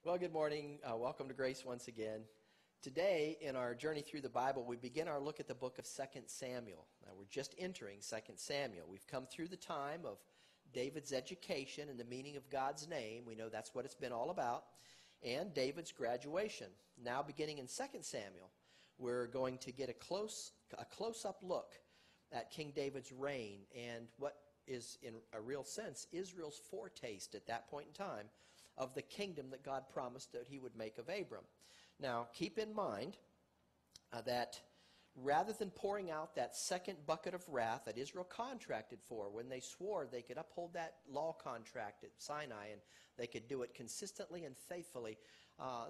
Well, good morning. Welcome to Grace once again. Today, in our journey through the Bible, we begin our look at the book of 2 Samuel. Now, we're just entering 2 Samuel. We've come through the time of David's education and the meaning of God's name. We know that's what it's been all about. And David's graduation. Now, beginning in 2 Samuel, we're going to get a close-up look at King David's reign and what is, in a real sense, Israel's foretaste at that point in time of the kingdom that God promised that he would make of Abram. Now, keep in mind that rather than pouring out that second bucket of wrath that Israel contracted for when they swore they could uphold that law contract at Sinai and they could do it consistently and faithfully,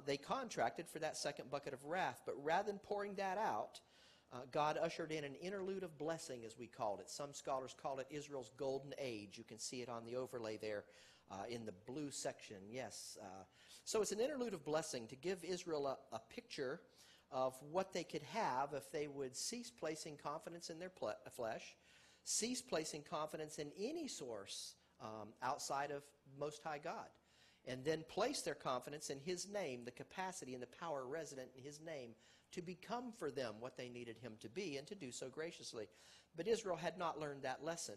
they contracted for that second bucket of wrath. But rather than pouring that out, God ushered in an interlude of blessing, as we called it. Some scholars call it Israel's golden age. You can see it on the overlay there in the blue section. Yes. So it's an interlude of blessing to give Israel a picture of what they could have if they would cease placing confidence in their flesh, cease placing confidence in any source outside of Most High God, and then place their confidence in His name, the capacity and the power resident in His name to become for them what they needed Him to be, and to do so graciously. But Israel had not learned that lesson.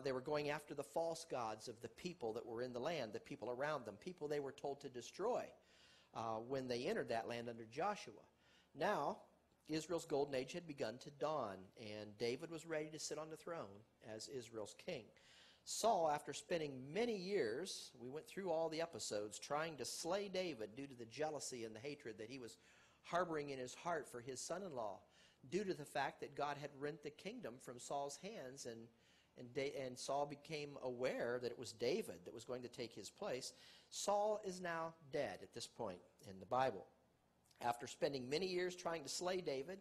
They were going after the false gods of the people that were in the land, the people around them, people they were told to destroy when they entered that land under Joshua. Now, Israel's golden age had begun to dawn, and David was ready to sit on the throne as Israel's king. Saul, after spending many years, we went through all the episodes, trying to slay David due to the jealousy and the hatred that he was harboring in his heart for his son-in-law, due to the fact that God had rent the kingdom from Saul's hands, and Saul became aware that it was David that was going to take his place. Saul is now dead at this point in the Bible. After spending many years trying to slay David,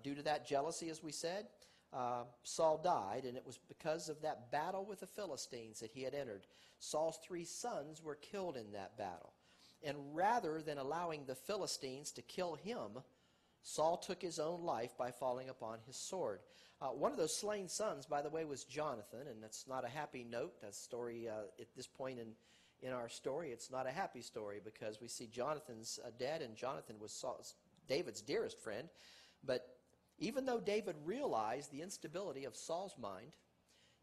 due to that jealousy, as we said, Saul died, and it was because of that battle with the Philistines that he had entered. Saul's 3 sons were killed in that battle. And rather than allowing the Philistines to kill him, Saul took his own life by falling upon his sword. One of those slain sons, by the way, was Jonathan, and that's not a happy note. That story, at this point in our story, it's not a happy story because we see Jonathan's dead, and Jonathan was David's dearest friend. But even though David realized the instability of Saul's mind,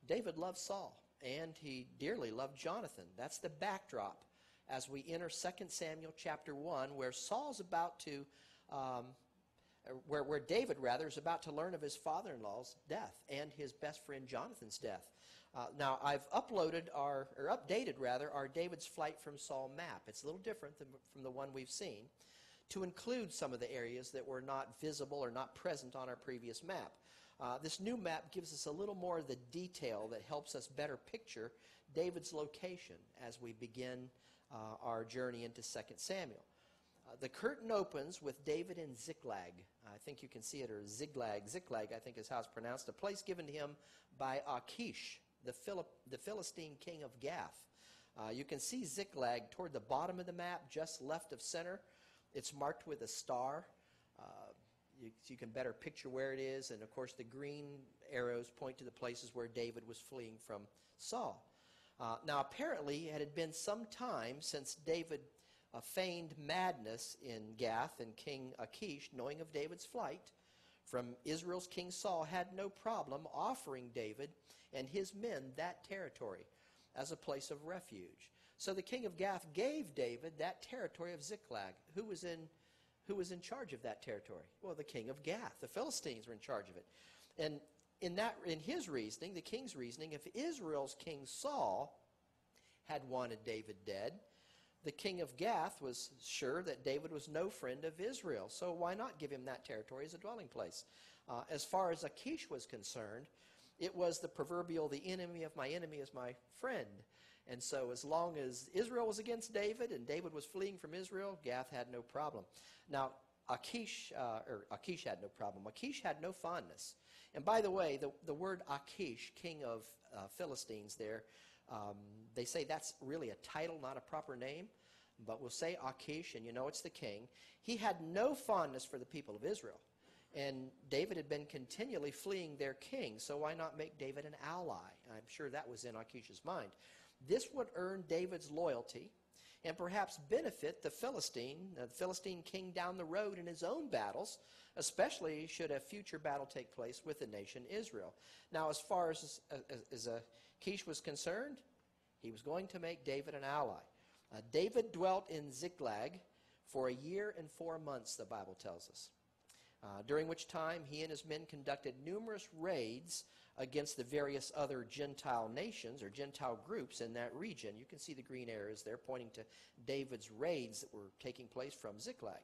David loved Saul, and he dearly loved Jonathan. That's the backdrop as we enter 2 Samuel chapter 1, where Saul's about to... where David, rather, is about to learn of his father-in-law's death and his best friend Jonathan's death. Now, I've updated our David's flight from Saul map. It's a little different from the one we've seen, to include some of the areas that were not visible or not present on our previous map. This new map gives us a little more of the detail that helps us better picture David's location as we begin our journey into 2 Samuel. The curtain opens with David in Ziklag. I think you can see it, or Ziklag. Ziklag, I think, is how it's pronounced. A place given to him by Achish, the Philistine king of Gath. You can see Ziklag toward the bottom of the map, just left of center. It's marked with a star. You can better picture where it is. And, of course, the green arrows point to the places where David was fleeing from Saul. Now, apparently, it had been some time since David feigned madness in Gath, and King Achish, knowing of David's flight from Israel's King Saul, had no problem offering David and his men that territory as a place of refuge. So the king of Gath gave David that territory of Ziklag. Who was in charge of that territory? Well, the king of Gath. The Philistines were in charge of it. And in his reasoning, the king's reasoning, if Israel's king Saul had wanted David dead, the king of Gath was sure that David was no friend of Israel, so why not give him that territory as a dwelling place? As far as Achish was concerned, it was the proverbial, the enemy of my enemy is my friend. And so as long as Israel was against David and David was fleeing from Israel, Gath had no problem. Now, Achish had no problem. Achish had no fondness. And by the way, the word Achish, king of Philistines there, they say that's really a title, not a proper name. But we'll say Achish, and you know it's the king. He had no fondness for the people of Israel. And David had been continually fleeing their king, so why not make David an ally? I'm sure that was in Achish's mind. This would earn David's loyalty. and perhaps benefit the Philistine king down the road in his own battles, especially should a future battle take place with the nation Israel. Now, as far as Achish was concerned, he was going to make David an ally. David dwelt in Ziklag for 1 year and 4 months, the Bible tells us, during which time he and his men conducted numerous raids against the various other Gentile nations or Gentile groups in that region. You can see the green arrows there pointing to David's raids that were taking place from Ziklag.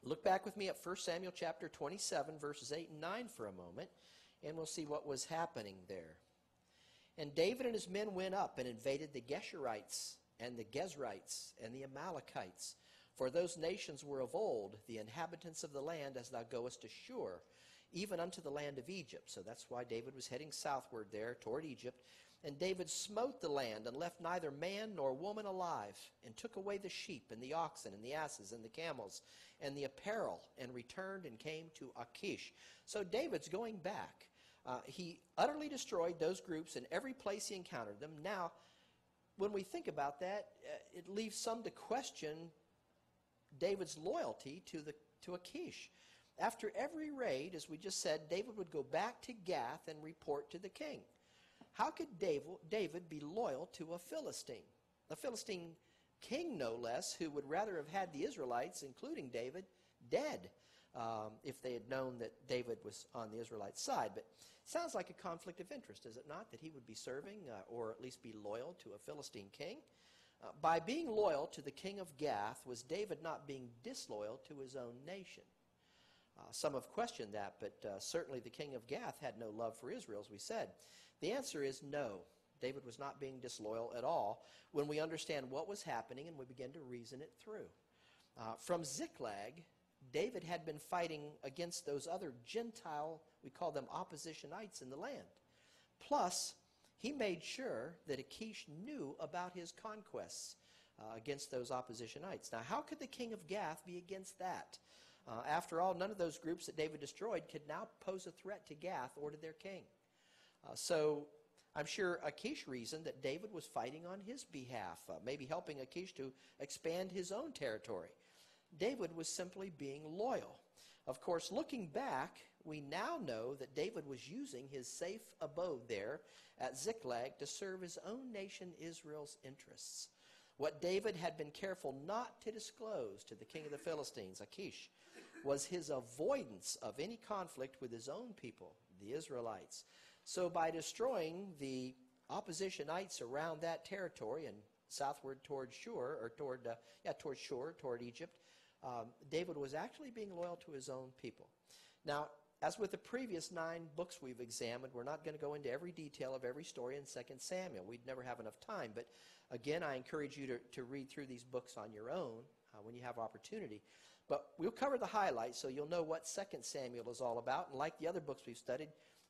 Look back with me at 1 Samuel chapter 27, verses 8 and 9 for a moment, and we'll see what was happening there. And David and his men went up and invaded the Geshurites and the Gezrites and the Amalekites. For those nations were of old, the inhabitants of the land, as thou goest to Shur, even unto the land of Egypt. So that's why David was heading southward there toward Egypt. And David smote the land and left neither man nor woman alive, and took away the sheep and the oxen and the asses and the camels and the apparel, and returned and came to Achish. So David's going back. He utterly destroyed those groups in every place he encountered them. Now, when we think about that, it leaves some to question David's loyalty to Achish. After every raid, as we just said, David would go back to Gath and report to the king. How could David be loyal to a Philistine? A Philistine king, no less, who would rather have had the Israelites, including David, dead if they had known that David was on the Israelite side. But it sounds like a conflict of interest, is it not, that he would be serving or at least be loyal to a Philistine king? By being loyal to the king of Gath, was David not being disloyal to his own nation? Some have questioned that, but certainly the king of Gath had no love for Israel, as we said. The answer is no. David was not being disloyal at all when we understand what was happening and we begin to reason it through. From Ziklag, David had been fighting against those other Gentile, we call them oppositionites in the land. Plus, he made sure that Achish knew about his conquests against those oppositionites. Now, how could the king of Gath be against that? After all, none of those groups that David destroyed could now pose a threat to Gath or to their king. So I'm sure Achish reasoned that David was fighting on his behalf, maybe helping Achish to expand his own territory. David was simply being loyal. Of course, looking back, we now know that David was using his safe abode there at Ziklag to serve his own nation Israel's interests. What David had been careful not to disclose to the king of the Philistines, Achish, was his avoidance of any conflict with his own people, the Israelites. So by destroying the oppositionites around that territory and southward toward Shur, or toward Shur, toward Egypt, David was actually being loyal to his own people. Now, as with the previous 9 books we've examined, we're not going to go into every detail of every story in 2 Samuel. We'd never have enough time. But again, I encourage you to read through these books on your own when you have opportunity. But we'll cover the highlights so you'll know what 2 Samuel is all about. And like the other books we've studied,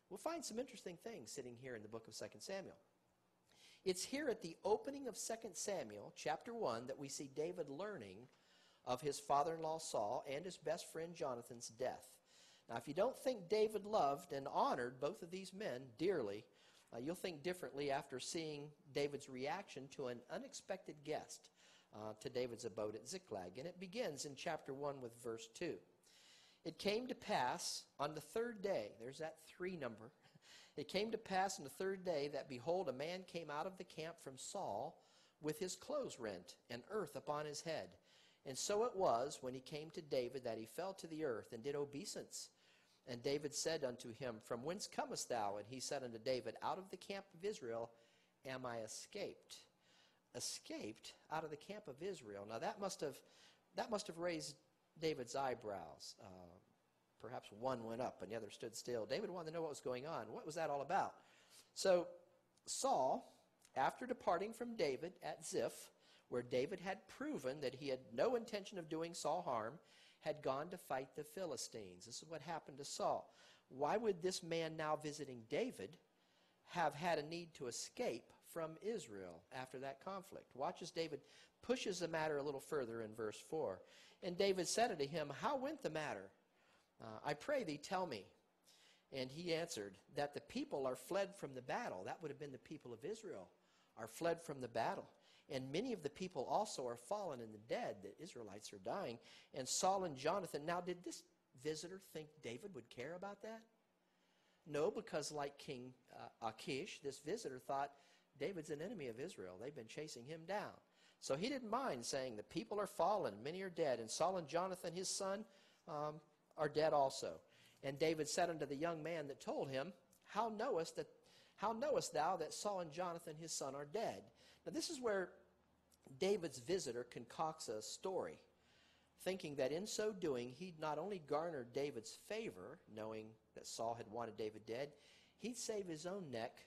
we'll find some interesting things sitting here in the book of 2 Samuel. It's here at the opening of 2 Samuel, chapter 1, that we see David learning of his father-in-law Saul and his best friend Jonathan's death. Now, if you don't think David loved and honored both of these men dearly, you'll think differently after seeing David's reaction to an unexpected guest to David's abode at Ziklag. And it begins in chapter 1 with verse 2. It came to pass on the 3rd day, there's that 3 number. It came to pass on the 3rd day that, behold, a man came out of the camp from Saul with his clothes rent and earth upon his head. And so it was, when he came to David, that he fell to the earth and did obeisance. And David said unto him, From whence comest thou? And he said unto David, Out of the camp of Israel am I escaped. Escaped out of the camp of Israel. Now that must have raised David's eyebrows. Perhaps one went up and the other stood still. David wanted to know what was going on. What was that all about? So Saul, after departing from David at Ziph, where David had proven that he had no intention of doing Saul harm, had gone to fight the Philistines. This is what happened to Saul. Why would this man now visiting David have had a need to escape from Israel after that conflict? Watch as David pushes the matter a little further in verse 4. And David said unto him, How went the matter? I pray thee, tell me. And he answered, That the people are fled from the battle. That would have been the people of Israel, are fled from the battle. and many of the people also are fallen in the dead. The Israelites are dying. And Saul and Jonathan. Now, did this visitor think David would care about that? No, because like King Achish, this visitor thought David's an enemy of Israel. They've been chasing him down. So he didn't mind saying, the people are fallen, many are dead, and Saul and Jonathan, his son, are dead also. And David said unto the young man that told him, How knowest thou that Saul and Jonathan, his son, are dead? Now this is where David's visitor concocts a story, thinking that in so doing, he'd not only garnered David's favor, knowing that Saul had wanted David dead, he'd save his own neck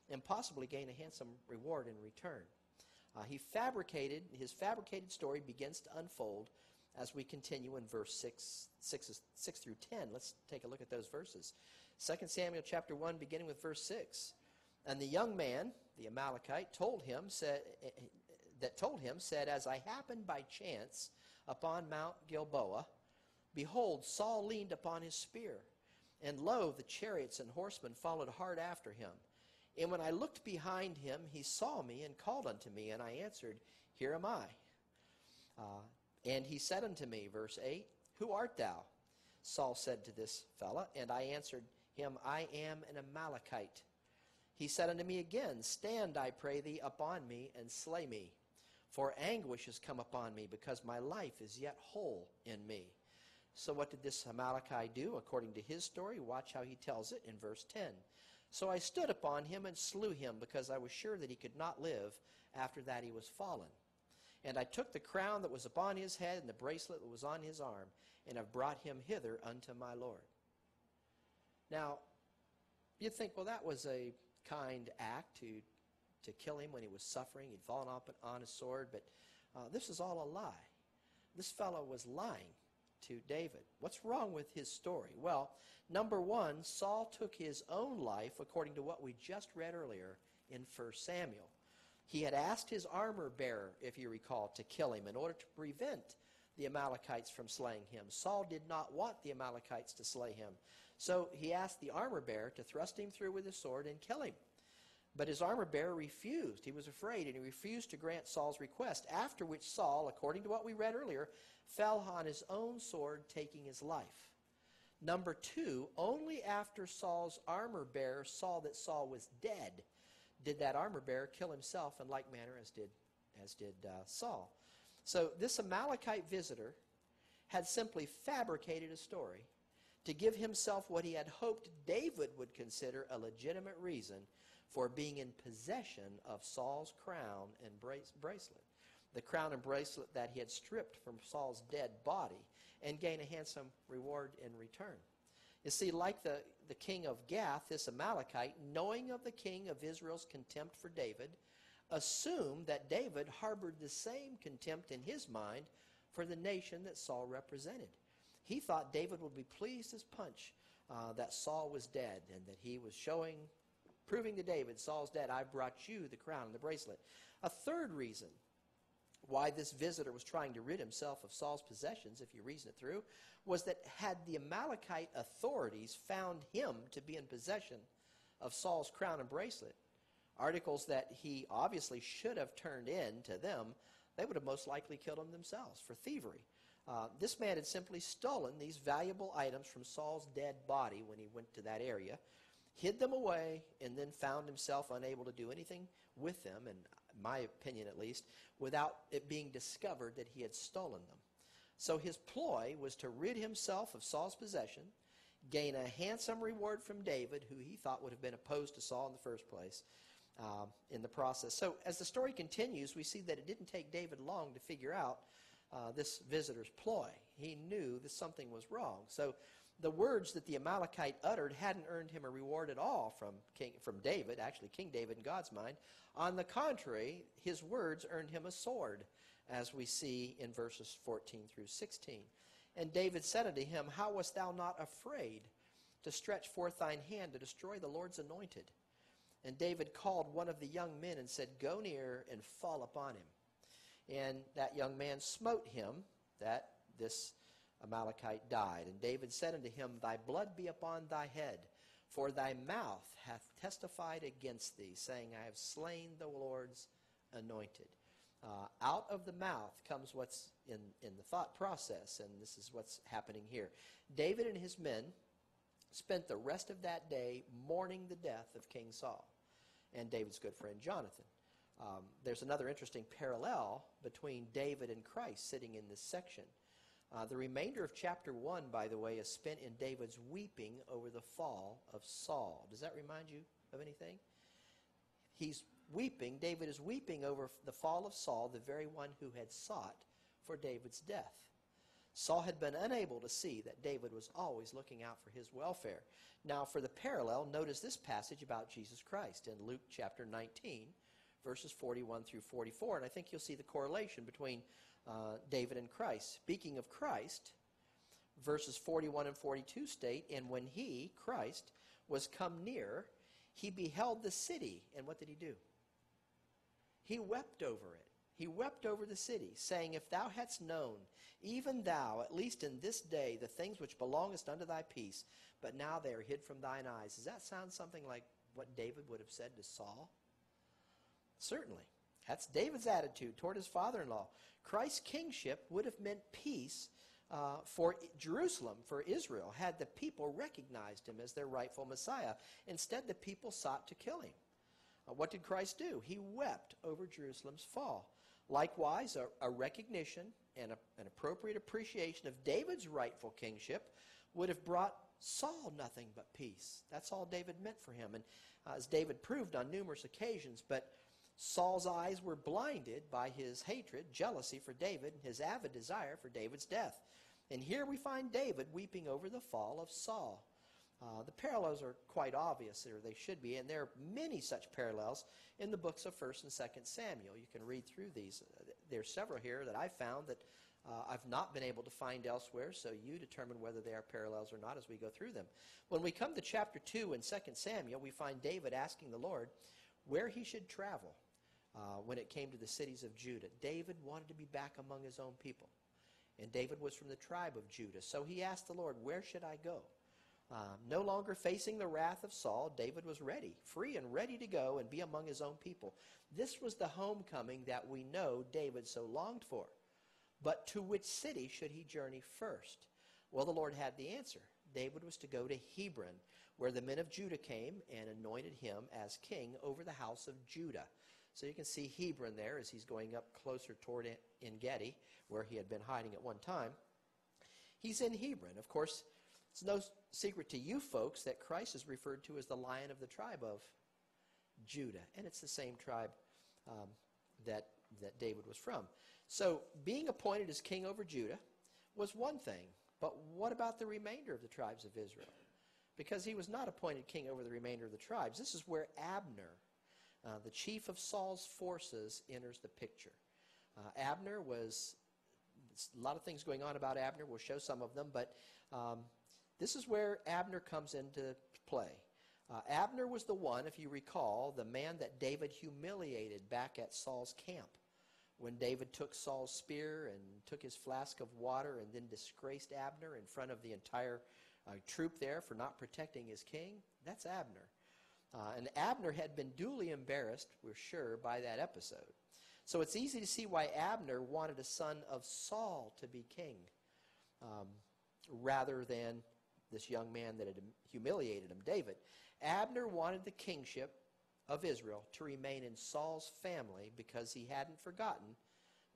and possibly gain a handsome reward in return. His fabricated story begins to unfold as we continue in verse 6 through 10. Let's take a look at those verses. 2 Samuel chapter 1, beginning with verse 6. And the young man, the Amalekite, said, As I happened by chance upon Mount Gilboa, behold, Saul leaned upon his spear, and lo, the chariots and horsemen followed hard after him. And when I looked behind him, he saw me and called unto me, and I answered, Here am I. And he said unto me, verse 8, Who art thou? Saul said to this fellow, and I answered him, I am an Amalekite. He said unto me again, Stand, I pray thee, upon me, and slay me. For anguish is come upon me, because my life is yet whole in me. So what did this Amalekite do? According to his story, watch how he tells it in verse 10. So I stood upon him and slew him, because I was sure that he could not live after that he was fallen. And I took the crown that was upon his head and the bracelet that was on his arm, and have brought him hither unto my Lord. Now, you'd think, well, that was a kind act to kill him when he was suffering. He'd fallen on his sword, but this is all a lie. This fellow was lying to David. What's wrong with his story? Well, number one, Saul took his own life according to what we just read earlier in 1 Samuel. He had asked his armor bearer, if you recall, to kill him in order to prevent the Amalekites from slaying him. Saul did not want the Amalekites to slay him. So he asked the armor bearer to thrust him through with his sword and kill him. But his armor bearer refused. He was afraid, and he refused to grant Saul's request, after which Saul, according to what we read earlier, fell on his own sword, taking his life. Number two, only after Saul's armor bearer saw that Saul was dead did that armor bearer kill himself in like manner as did Saul. So this Amalekite visitor had simply fabricated a story to give himself what he had hoped David would consider a legitimate reason for being in possession of Saul's crown and bracelet. The crown and bracelet that he had stripped from Saul's dead body, and gain a handsome reward in return. You see, like the king of Gath, this Amalekite, knowing of the king of Israel's contempt for David, assumed that David harbored the same contempt in his mind for the nation that Saul represented. He thought David would be pleased as punch that Saul was dead, and that he was proving to David, Saul's dead, I brought you the crown and the bracelet. A third reason why this visitor was trying to rid himself of Saul's possessions, if you reason it through, was that had the Amalekite authorities found him to be in possession of Saul's crown and bracelet, articles that he obviously should have turned in to them, they would have most likely killed him themselves for thievery. This man had simply stolen these valuable items from Saul's dead body when he went to that area, hid them away, and then found himself unable to do anything with them, in my opinion at least, without it being discovered that he had stolen them. So his ploy was to rid himself of Saul's possession, gain a handsome reward from David, who he thought would have been opposed to Saul in the first place, in the process. So as the story continues, we see that it didn't take David long to figure out this visitor's ploy. He knew that something was wrong. So the words that the Amalekite uttered hadn't earned him a reward at all from David, actually King David in God's mind. On the contrary, his words earned him a sword, as we see in verses 14 through 16. And David said unto him, How wast thou not afraid to stretch forth thine hand to destroy the Lord's anointed? And David called one of the young men and said, Go near and fall upon him. And that young man smote him, that this Amalekite died. And David said unto him, Thy blood be upon thy head, for thy mouth hath testified against thee, saying, I have slain the Lord's anointed. Out of the mouth comes what's in the thought process, and this is what's happening here. David and his men spent the rest of that day mourning the death of King Saul and David's good friend Jonathan. There's another interesting parallel between David and Christ sitting in this section. The remainder of chapter 1, by the way, is spent in David's weeping over the fall of Saul. Does that remind you of anything? He's weeping, David is weeping over the fall of Saul, the very one who had sought for David's death. Saul had been unable to see that David was always looking out for his welfare. Now, for the parallel, notice this passage about Jesus Christ in Luke chapter 19, verses 41 through 44, and I think you'll see the correlation between David and Christ. Speaking of Christ, verses 41 and 42 state, "And when he, Christ, was come near, he beheld the city." And what did he do? He wept over it. He wept over the city, saying, "If thou hadst known, even thou, at least in this day, the things which belongest unto thy peace, but now they are hid from thine eyes." Does that sound something like what David would have said to Saul? Certainly. That's David's attitude toward his father-in-law. Christ's kingship would have meant peace for Jerusalem, for Israel, had the people recognized him as their rightful Messiah. Instead, the people sought to kill him. What did Christ do? He wept over Jerusalem's fall. Likewise, a recognition and an appropriate appreciation of David's rightful kingship would have brought Saul nothing but peace. That's all David meant for him. And as David proved on numerous occasions, but Saul's eyes were blinded by his hatred, jealousy for David, and his avid desire for David's death. And here we find David weeping over the fall of Saul. The parallels are quite obvious, or they should be, and there are many such parallels in the books of 1st and 2nd Samuel. You can read through these. There's several here that I found that I've not been able to find elsewhere, so you determine whether they are parallels or not as we go through them. When we come to chapter 2 in 2nd Samuel, we find David asking the Lord where he should travel when it came to the cities of Judah. David wanted to be back among his own people, and David was from the tribe of Judah, so he asked the Lord, "Where should I go?" No longer facing the wrath of Saul, David was ready, free and ready to go and be among his own people. This was the homecoming that we know David so longed for. But to which city should he journey first? Well, the Lord had the answer. David was to go to Hebron, where the men of Judah came and anointed him as king over the house of Judah. So you can see Hebron there as he's going up closer toward En-Gedi, where he had been hiding at one time. He's in Hebron. Of course, it's no secret to you folks that Christ is referred to as the Lion of the tribe of Judah, and it's the same tribe that David was from. So being appointed as king over Judah was one thing, but what about the remainder of the tribes of Israel? Because he was not appointed king over the remainder of the tribes. This is where Abner, the chief of Saul's forces, enters the picture. Abner was, a lot of things going on about Abner. We'll show some of them, but this is where Abner comes into play. Abner was the one, if you recall, the man that David humiliated back at Saul's camp when David took Saul's spear and took his flask of water and then disgraced Abner in front of the entire troop there for not protecting his king. That's Abner. And Abner had been duly embarrassed, we're sure, by that episode. So it's easy to see why Abner wanted a son of Saul to be king rather than this young man that had humiliated him, David. Abner wanted the kingship of Israel to remain in Saul's family because he hadn't forgotten,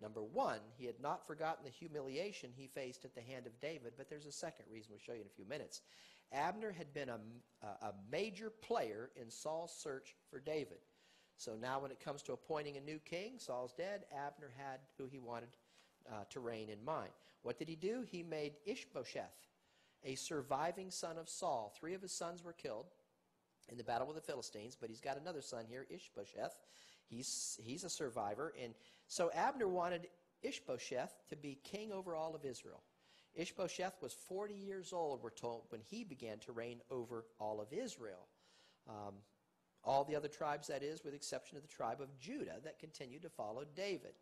number one, he had not forgotten the humiliation he faced at the hand of David, but there's a second reason we'll show you in a few minutes. Abner had been a major player in Saul's search for David. So now when it comes to appointing a new king, Saul's dead, Abner had who he wanted to reign in mind. What did he do? He made Ishbosheth a surviving son of Saul. 3 of his sons were killed in the battle with the Philistines, but he's got another son here, Ishbosheth. He's a survivor. And so Abner wanted Ishbosheth to be king over all of Israel. Ishbosheth was 40 years old, we're told, when he began to reign over all of Israel. All the other tribes, that is, with the exception of the tribe of Judah, that continued to follow David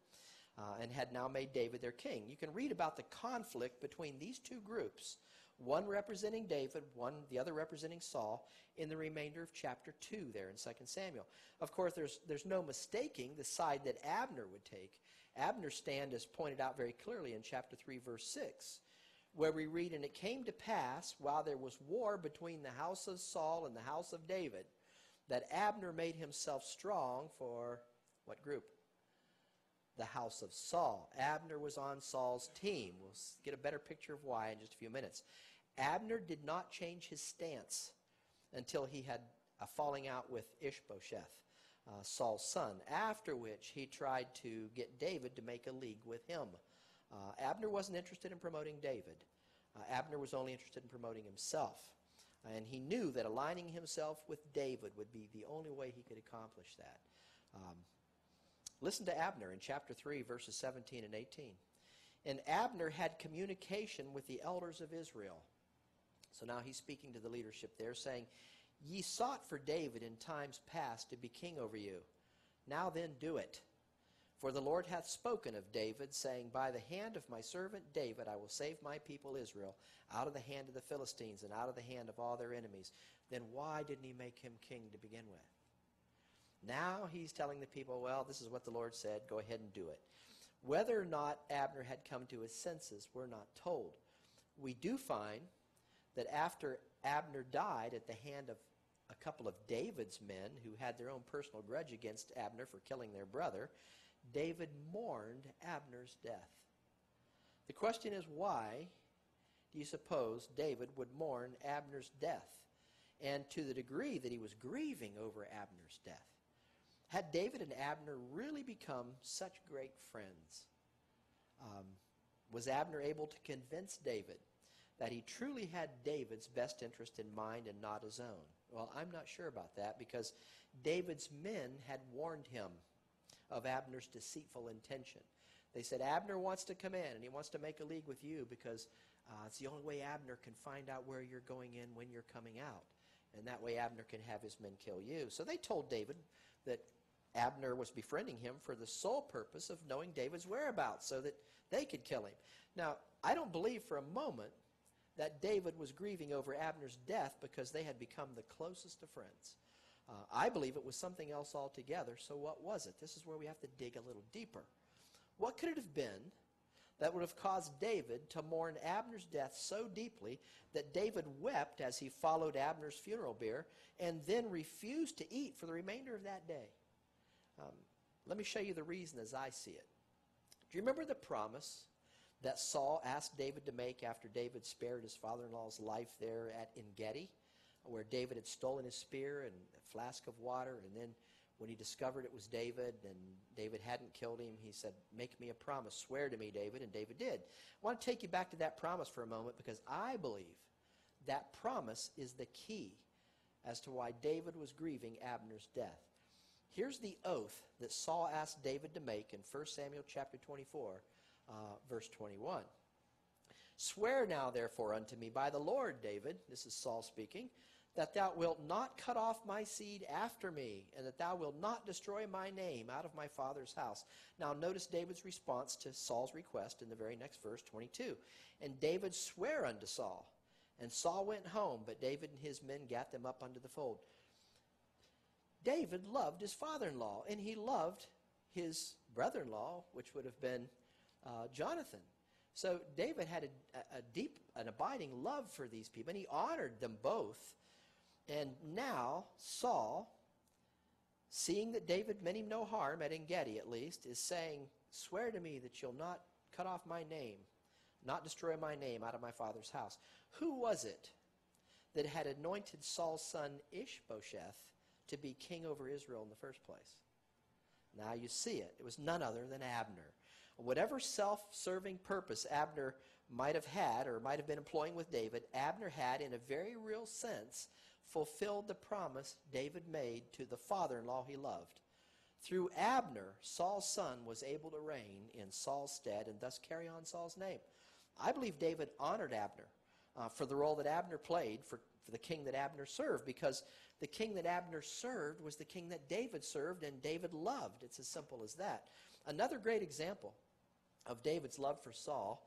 and had now made David their king. You can read about the conflict between these two groups, one representing David, the other representing Saul, in the remainder of chapter 2 there in 2 Samuel. Of course, there's no mistaking the side that Abner would take. Abner's stand is pointed out very clearly in chapter 3, verse 6, where we read, "And it came to pass, while there was war between the house of Saul and the house of David, that Abner made himself strong for," what group? The house of Saul. Abner was on Saul's team. We'll get a better picture of why in just a few minutes. Abner did not change his stance until he had a falling out with Ishbosheth, Saul's son, after which he tried to get David to make a league with him. Abner wasn't interested in promoting David. Abner was only interested in promoting himself. And he knew that aligning himself with David would be the only way he could accomplish that. Listen to Abner in chapter 3, verses 17 and 18. "And Abner had communication with the elders of Israel." So now he's speaking to the leadership there, saying, "Ye sought for David in times past to be king over you. Now then do it. For the Lord hath spoken of David, saying, By the hand of my servant David I will save my people Israel out of the hand of the Philistines and out of the hand of all their enemies." Then why didn't he make him king to begin with? Now he's telling the people, well, this is what the Lord said, go ahead and do it. Whether or not Abner had come to his senses, we're not told. We do find that after Abner died at the hand of a couple of David's men who had their own personal grudge against Abner for killing their brother, David mourned Abner's death. The question is, why do you suppose David would mourn Abner's death? And to the degree that he was grieving over Abner's death. Had David and Abner really become such great friends? Was Abner able to convince David that he truly had David's best interest in mind and not his own? Well, I'm not sure about that, because David's men had warned him of Abner's deceitful intention. They said, Abner wants to come in and he wants to make a league with you because it's the only way Abner can find out where you're going in when you're coming out. And that way Abner can have his men kill you. So they told David that Abner was befriending him for the sole purpose of knowing David's whereabouts so that they could kill him. Now, I don't believe for a moment that David was grieving over Abner's death because they had become the closest of friends. I believe it was something else altogether. So what was it? This is where we have to dig a little deeper. What could it have been that would have caused David to mourn Abner's death so deeply that David wept as he followed Abner's funeral bier and then refused to eat for the remainder of that day? Let me show you the reason as I see it. Do you remember the promise that Saul asked David to make after David spared his father-in-law's life there at En-Gedi, where David had stolen his spear and a flask of water, and then when he discovered it was David and David hadn't killed him, he said, make me a promise, swear to me, David, and David did. I want to take you back to that promise for a moment, because I believe that promise is the key as to why David was grieving Abner's death. Here's the oath that Saul asked David to make in 1 Samuel chapter 24, verse 21. Swear now, therefore, unto me by the Lord, David, this is Saul speaking, that thou wilt not cut off my seed after me, and that thou wilt not destroy my name out of my father's house. Now notice David's response to Saul's request in the very next verse, 22. And David sware unto Saul, and Saul went home, but David and his men gat them up unto the fold. David loved his father-in-law, and he loved his brother-in-law, which would have been Jonathan. So David had a deep, an abiding love for these people, and he honored them both. And now Saul, seeing that David meant him no harm, at En-Gedi at least, is saying, swear to me that you'll not cut off my name, not destroy my name out of my father's house. Who was it that had anointed Saul's son Ishbosheth to be king over Israel in the first place? Now you see it. It was none other than Abner. Whatever self-serving purpose Abner might have had or might have been employing with David, Abner had, in a very real sense, fulfilled the promise David made to the father-in-law he loved. Through Abner, Saul's son was able to reign in Saul's stead and thus carry on Saul's name. I believe David honored Abner for the role that Abner played for the king that Abner served, because the king that Abner served was the king that David served and David loved. It's as simple as that. Another great example of David's love for Saul,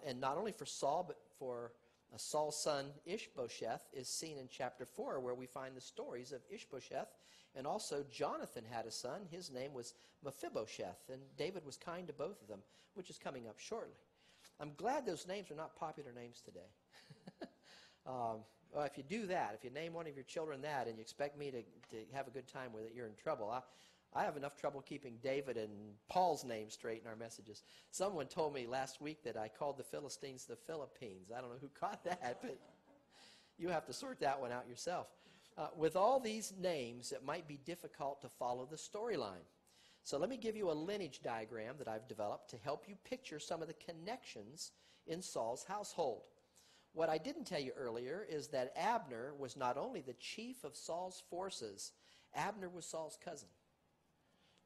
and not only for Saul but for Saul's son Ishbosheth is seen in chapter 4, where we find the stories of Ishbosheth. And also Jonathan had a son. His name was Mephibosheth, and David was kind to both of them, which is coming up shortly. I'm glad those names are not popular names today. Well, if you do that, if you name one of your children that and you expect me to have a good time with it, you're in trouble. I have enough trouble keeping David and Paul's name straight in our messages. Someone told me last week that I called the Philistines the Philippines. I don't know who caught that, but you have to sort that one out yourself. With all these names, it might be difficult to follow the storyline. So let me give you a lineage diagram that I've developed to help you picture some of the connections in Saul's household. What I didn't tell you earlier is that Abner was not only the chief of Saul's forces, Abner was Saul's cousin.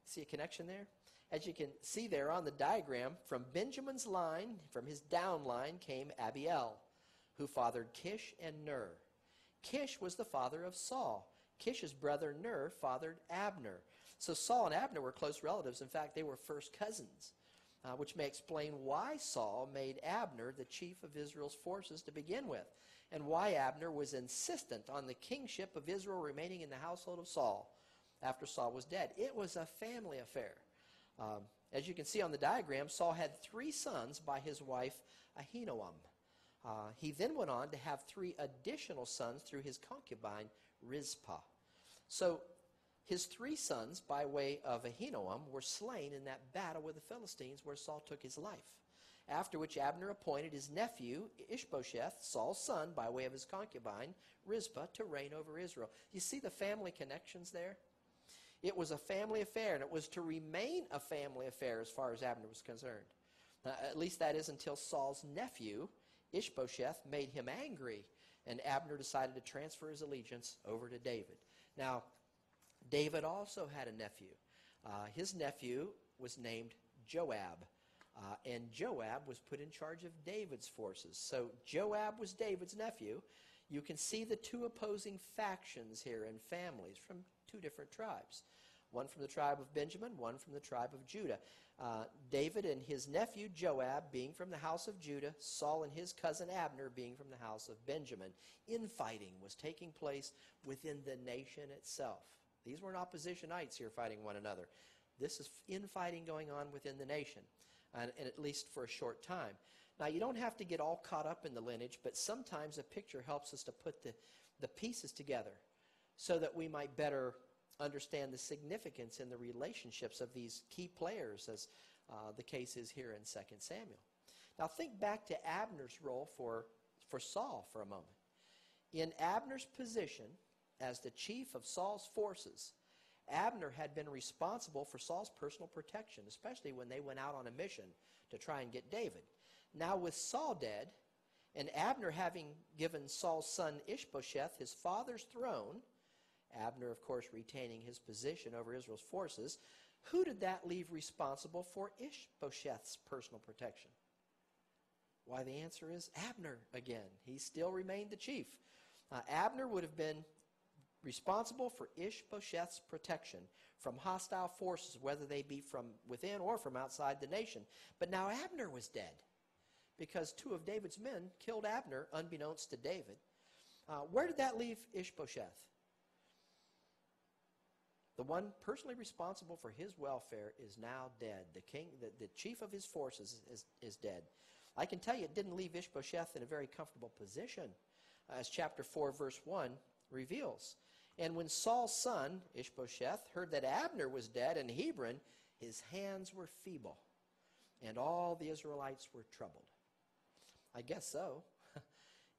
See a connection there? As you can see there on the diagram, from Benjamin's line, from his down line, came Abiel, who fathered Kish and Ner. Kish was the father of Saul. Kish's brother Ner fathered Abner. So Saul and Abner were close relatives. In fact, they were first cousins, which may explain why Saul made Abner the chief of Israel's forces to begin with, and why Abner was insistent on the kingship of Israel remaining in the household of Saul after Saul was dead. It was a family affair. As you can see on the diagram, Saul had 3 sons by his wife Ahinoam. He then went on to have 3 additional sons through his concubine Rizpah. So his 3 sons, by way of Ahinoam, were slain in that battle with the Philistines where Saul took his life. After which Abner appointed his nephew Ishbosheth, Saul's son, by way of his concubine Rizpah, to reign over Israel. You see the family connections there? It was a family affair, and it was to remain a family affair as far as Abner was concerned. At least that is until Saul's nephew Ishbosheth made him angry, and Abner decided to transfer his allegiance over to David. Now, David also had a nephew. His nephew was named Joab, and Joab was put in charge of David's forces. So Joab was David's nephew. You can see the 2 opposing factions here and families from 2 different tribes. One from the tribe of Benjamin, one from the tribe of Judah. David and his nephew Joab being from the house of Judah, Saul and his cousin Abner being from the house of Benjamin. Infighting was taking place within the nation itself. These weren't oppositionites here fighting one another. This is infighting going on within the nation, and at least for a short time. Now, you don't have to get all caught up in the lineage, but sometimes a picture helps us to put the pieces together so that we might better understand the significance in the relationships of these key players, as the case is here in 2 Samuel. Now think back to Abner's role for Saul for a moment. In Abner's position as the chief of Saul's forces, Abner had been responsible for Saul's personal protection, especially when they went out on a mission to try and get David. Now with Saul dead, and Abner having given Saul's son Ishbosheth his father's throne, Abner, of course, retaining his position over Israel's forces, who did that leave responsible for Ishbosheth's personal protection? Why, the answer is Abner again. He still remained the chief. Abner would have been responsible for Ishbosheth's protection from hostile forces, whether they be from within or from outside the nation. But now Abner was dead because 2 of David's men killed Abner unbeknownst to David. Where did that leave Ishbosheth? The one personally responsible for his welfare is now dead. The king, the chief of his forces is dead. I can tell you it didn't leave Ishbosheth in a very comfortable position, as chapter 4, verse 1 reveals. And when Saul's son, Ishbosheth, heard that Abner was dead in Hebron, his hands were feeble, and all the Israelites were troubled. I guess so.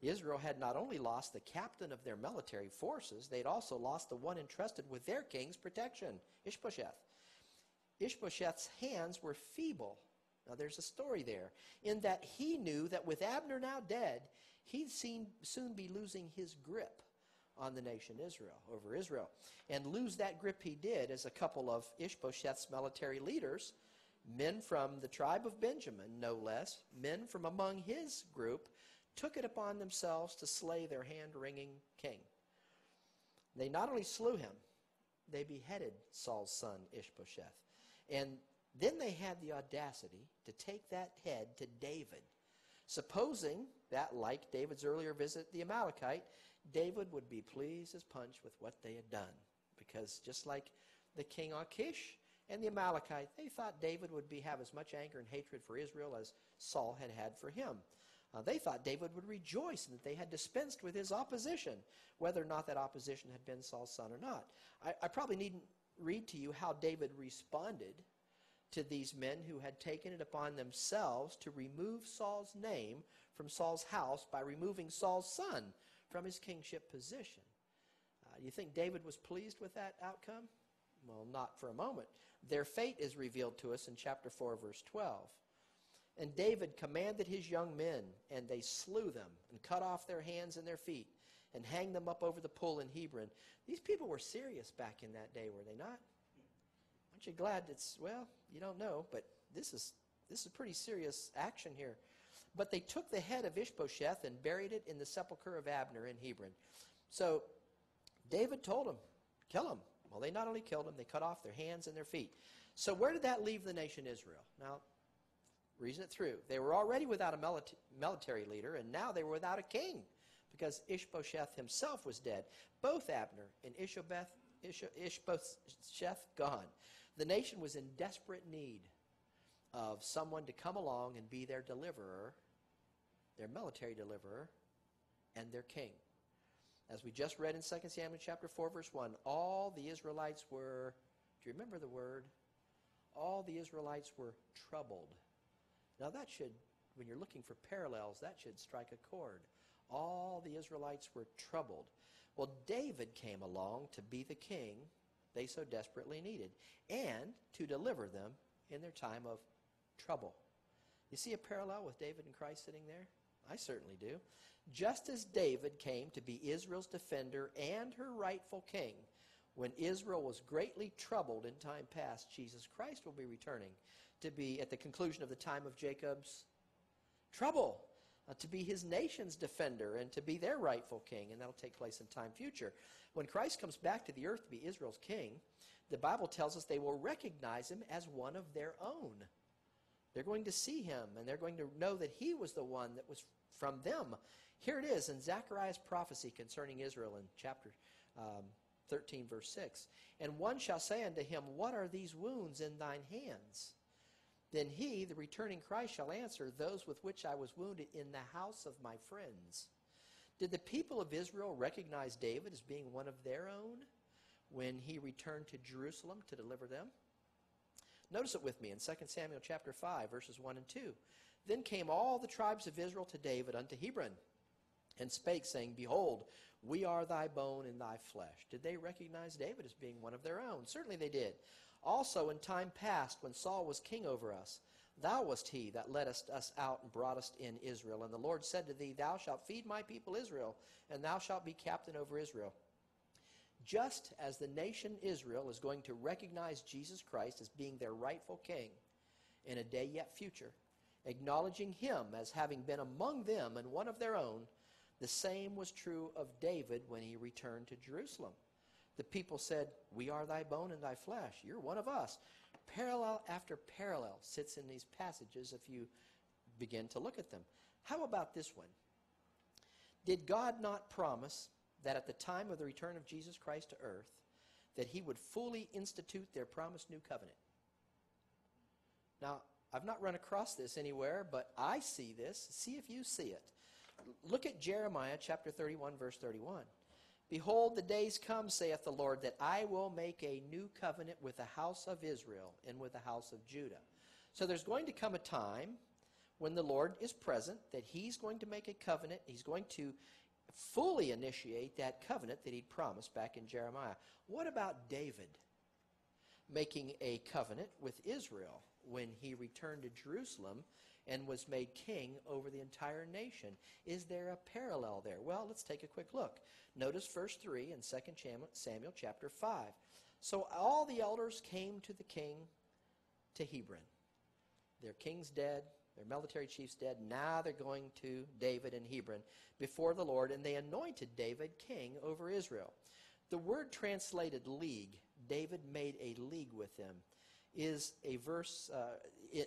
Israel had not only lost the captain of their military forces, they'd also lost the one entrusted with their king's protection, Ishbosheth. Ishbosheth's hands were feeble. Now there's a story there, in that he knew that with Abner now dead, he'd soon be losing his grip on the nation Israel, over Israel. And lose that grip he did as a couple of Ishbosheth's military leaders, men from the tribe of Benjamin, no less, men from among his group, took it upon themselves to slay their hand-wringing king. They not only slew him, they beheaded Saul's son Ishbosheth. And then they had the audacity to take that head to David, supposing that, like David's earlier visit the Amalekite, David would be pleased as punch with what they had done. Because just like the king Achish and the Amalekite, they thought David would have as much anger and hatred for Israel as Saul had for him. They thought David would rejoice that they had dispensed with his opposition, whether or not that opposition had been Saul's son or not. I probably needn't read to you how David responded to these men who had taken it upon themselves to remove Saul's name from Saul's house by removing Saul's son from his kingship position. Do you think David was pleased with that outcome? Well, not for a moment. Their fate is revealed to us in chapter 4, verse 12. And David commanded his young men, and they slew them, and cut off their hands and their feet, and hanged them up over the pool in Hebron. These people were serious back in that day, were they not? Aren't you glad well, you don't know, but this is pretty serious action here. But they took the head of Ishbosheth and buried it in the sepulchre of Abner in Hebron. So David told them, kill him. Well, they not only killed him, they cut off their hands and their feet. So where did that leave the nation Israel? Now, reason it through. They were already without a military leader, and now they were without a king, because Ishbosheth himself was dead. Both Abner and Ishbosheth gone. The nation was in desperate need of someone to come along and be their deliverer, their military deliverer, and their king. As we just read in 2 Samuel chapter 4, verse 1, all the Israelites were, do you remember the word? All the Israelites were troubled. Now that should, when you're looking for parallels, that should strike a chord. All the Israelites were troubled. Well, David came along to be the king they so desperately needed, and to deliver them in their time of trouble. You see a parallel with David and Christ sitting there? I certainly do. Just as David came to be Israel's defender and her rightful king, when Israel was greatly troubled in time past, Jesus Christ will be returning to be at the conclusion of the time of Jacob's trouble, to be his nation's defender and to be their rightful king, and that'll take place in time future. When Christ comes back to the earth to be Israel's king, the Bible tells us they will recognize him as one of their own. They're going to see him, and they're going to know that he was the one that was from them. Here it is in Zechariah's prophecy concerning Israel in chapter 13, verse 6. And one shall say unto him, what are these wounds in thine hands? Then he, the returning Christ, shall answer, those with which I was wounded in the house of my friends. Did the people of Israel recognize David as being one of their own when he returned to Jerusalem to deliver them? Notice it with me in 2 Samuel chapter 5, verses 1 and 2. Then came all the tribes of Israel to David unto Hebron, and spake, saying, behold, we are thy bone and thy flesh. Did they recognize David as being one of their own? Certainly they did. Also in time past, when Saul was king over us, thou wast he that leddest us out and brought us in Israel. And the Lord said to thee, thou shalt feed my people Israel, and thou shalt be captain over Israel. Just as the nation Israel is going to recognize Jesus Christ as being their rightful king in a day yet future, acknowledging him as having been among them and one of their own, the same was true of David when he returned to Jerusalem. The people said, we are thy bone and thy flesh. You're one of us. Parallel after parallel sits in these passages if you begin to look at them. How about this one? Did God not promise that at the time of the return of Jesus Christ to earth, that he would fully institute their promised new covenant? Now, I've not run across this anywhere, but I see this. See if you see it. Look at Jeremiah chapter 31, verse 31. Behold, the days come, saith the Lord, that I will make a new covenant with the house of Israel and with the house of Judah. So there's going to come a time when the Lord is present, that he's going to make a covenant. He's going to fully initiate that covenant that he'd promised back in Jeremiah. What about David making a covenant with Israel when he returned to Jerusalem and was made king over the entire nation? Is there a parallel there? Well, let's take a quick look. Notice verse 3 in 2 Samuel chapter 5. So all the elders came to the king to Hebron. Their king's dead, their military chief's dead. Now they're going to David in Hebron before the Lord, and they anointed David king over Israel. The word translated league, David made a league with them, is a verse,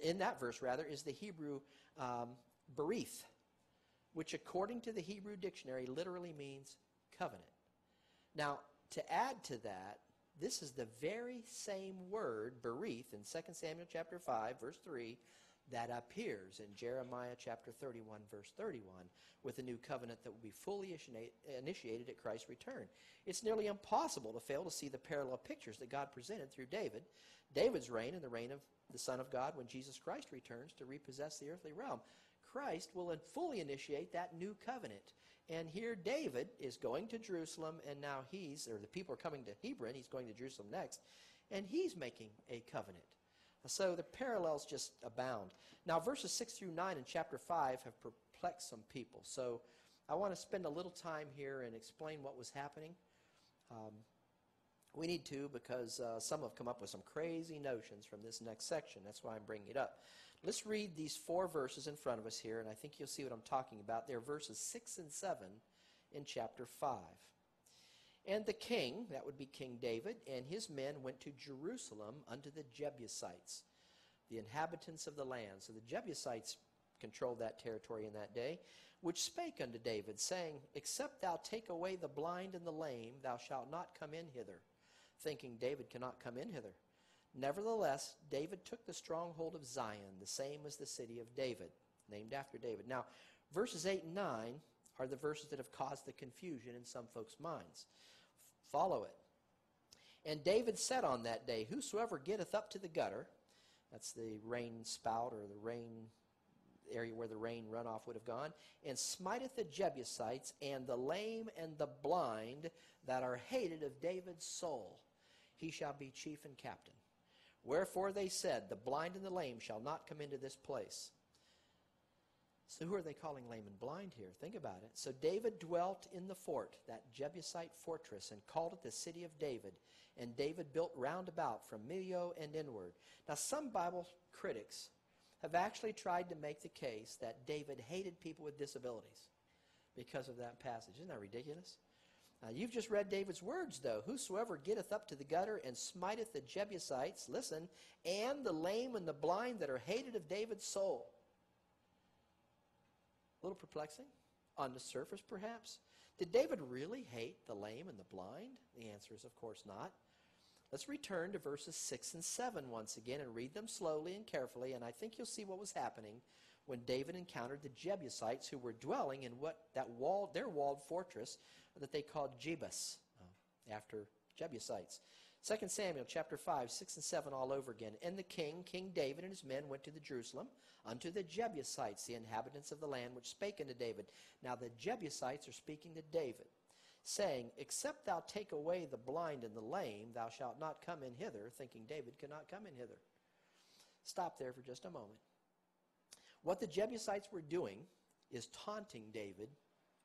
in that verse rather, is the Hebrew berith, which according to the Hebrew dictionary literally means covenant. Now, to add to that, this is the very same word, berith, in 2 Samuel chapter 5, verse 3, that appears in Jeremiah chapter 31, verse 31, with a new covenant that will be fully initiated at Christ's return. It's nearly impossible to fail to see the parallel pictures that God presented through David's reign and the reign of the Son of God when Jesus Christ returns to repossess the earthly realm. Christ will fully initiate that new covenant. And here David is going to Jerusalem, and now the people are coming to Hebron. He's going to Jerusalem next, and he's making a covenant. So the parallels just abound. Now, verses 6 through 9 in chapter 5 have perplexed some people. So I want to spend a little time here and explain what was happening. We need to, because some have come up with some crazy notions from this next section. That's why I'm bringing it up. Let's read these 4 verses in front of us here, and I think you'll see what I'm talking about. They're verses 6 and 7 in chapter 5. And the king, that would be King David, and his men went to Jerusalem unto the Jebusites, the inhabitants of the land. So the Jebusites controlled that territory in that day, which spake unto David, saying, Except thou take away the blind and the lame, thou shalt not come in hither. Thinking David cannot come in hither. Nevertheless, David took the stronghold of Zion, the same as the city of David, named after David. Now, verses 8 and 9 are the verses that have caused the confusion in some folks' minds. Follow it. And David said on that day, Whosoever getteth up to the gutter, that's the rain spout or the rain area where the rain runoff would have gone, and smiteth the Jebusites and the lame and the blind that are hated of David's soul, he shall be chief and captain. Wherefore they said, The blind and the lame shall not come into this place. So who are they calling lame and blind here? Think about it. So David dwelt in the fort, that Jebusite fortress, and called it the city of David. And David built round about from Millo and inward. Now some Bible critics have actually tried to make the case that David hated people with disabilities because of that passage. Isn't that ridiculous? You've just read David's words, though. Whosoever getteth up to the gutter and smiteth the Jebusites, listen, and the lame and the blind that are hated of David's soul. A little perplexing on the surface, perhaps. Did David really hate the lame and the blind? The answer is, of course, not. Let's return to verses 6 and 7 once again and read them slowly and carefully, and I think you'll see what was happening when David encountered the Jebusites who were dwelling in their walled fortress that they called Jebus, after Jebusites. 2 Samuel chapter 5, 6 and 7 all over again. And the king, King David, and his men went to the Jerusalem unto the Jebusites, the inhabitants of the land, which spake unto David. Now the Jebusites are speaking to David, saying, Except thou take away the blind and the lame, thou shalt not come in hither, thinking David could not come in hither. Stop there for just a moment. What the Jebusites were doing is taunting David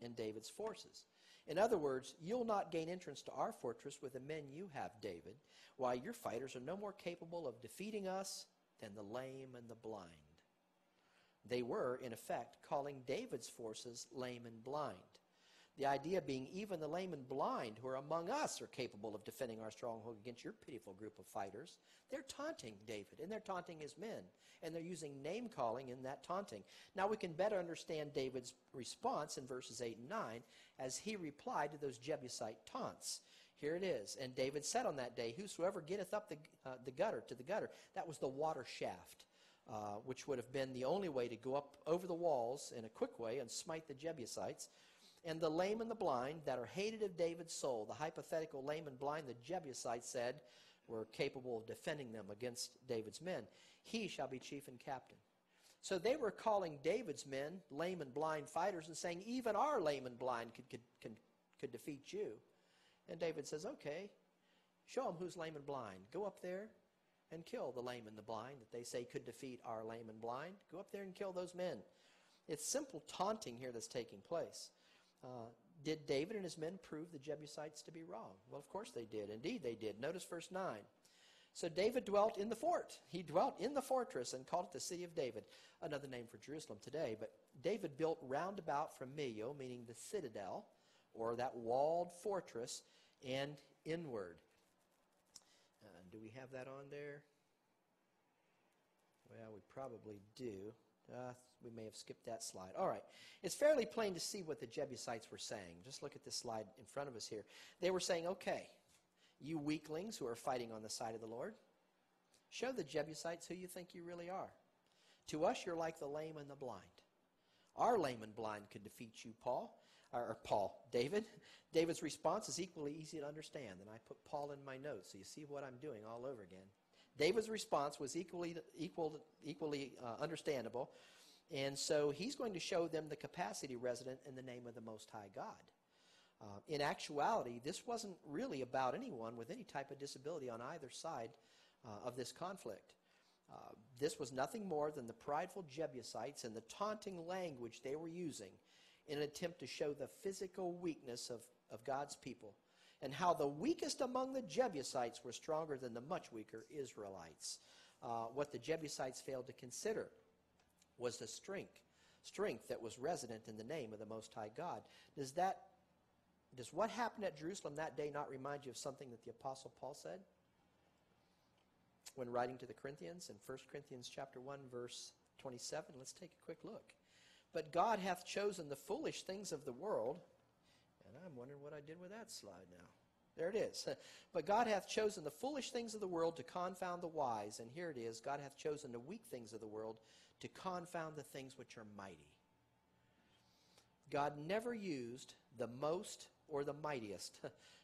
and David's forces. In other words, you'll not gain entrance to our fortress with the men you have, David, while your fighters are no more capable of defeating us than the lame and the blind. They were, in effect, calling David's forces lame and blind. The idea being even the lame and blind who are among us are capable of defending our stronghold against your pitiful group of fighters. They're taunting David, and they're taunting his men, and they're using name-calling in that taunting. Now we can better understand David's response in verses 8 and 9 as he replied to those Jebusite taunts. Here it is. And David said on that day, Whosoever getteth up the gutter, that was the water shaft, which would have been the only way to go up over the walls in a quick way and smite the Jebusites. And the lame and the blind that are hated of David's soul, the hypothetical lame and blind, the Jebusites said, were capable of defending them against David's men. He shall be chief and captain. So they were calling David's men lame and blind fighters and saying, even our lame and blind could defeat you. And David says, okay, show them who's lame and blind. Go up there and kill the lame and the blind that they say could defeat our lame and blind. Go up there and kill those men. It's simple taunting here that's taking place. Did David and his men prove the Jebusites to be wrong? Well, of course they did. Indeed they did. Notice verse 9. So David dwelt in the fort. He dwelt in the fortress and called it the city of David. Another name for Jerusalem today. But David built round about from Millo, meaning the citadel, or that walled fortress, and inward. Do we have that on there? Well, we probably do. We may have skipped that slide. All right. It's fairly plain to see what the Jebusites were saying. Just look at this slide in front of us here. They were saying, okay, you weaklings who are fighting on the side of the Lord, show the Jebusites who you think you really are. To us, you're like the lame and the blind. Our lame and blind could defeat you, David. David's response is equally easy to understand. And I put Paul in my notes, so you see what I'm doing all over again. David's response was equally understandable. And so he's going to show them the capacity resident in the name of the Most High God. In actuality, this wasn't really about anyone with any type of disability on either side of this conflict. This was nothing more than the prideful Jebusites and the taunting language they were using in an attempt to show the physical weakness of God's people, and how the weakest among the Jebusites were stronger than the much weaker Israelites. What the Jebusites failed to consider was the strength that was resident in the name of the Most High God. Does what happened at Jerusalem that day not remind you of something that the Apostle Paul said when writing to the Corinthians in 1 Corinthians chapter 1, verse 27? Let's take a quick look. But God hath chosen the foolish things of the world, and I'm wondering what I did with that slide now. There it is. But God hath chosen the foolish things of the world to confound the wise, and here it is, God hath chosen the weak things of the world to confound the things which are mighty. God never used the most or the mightiest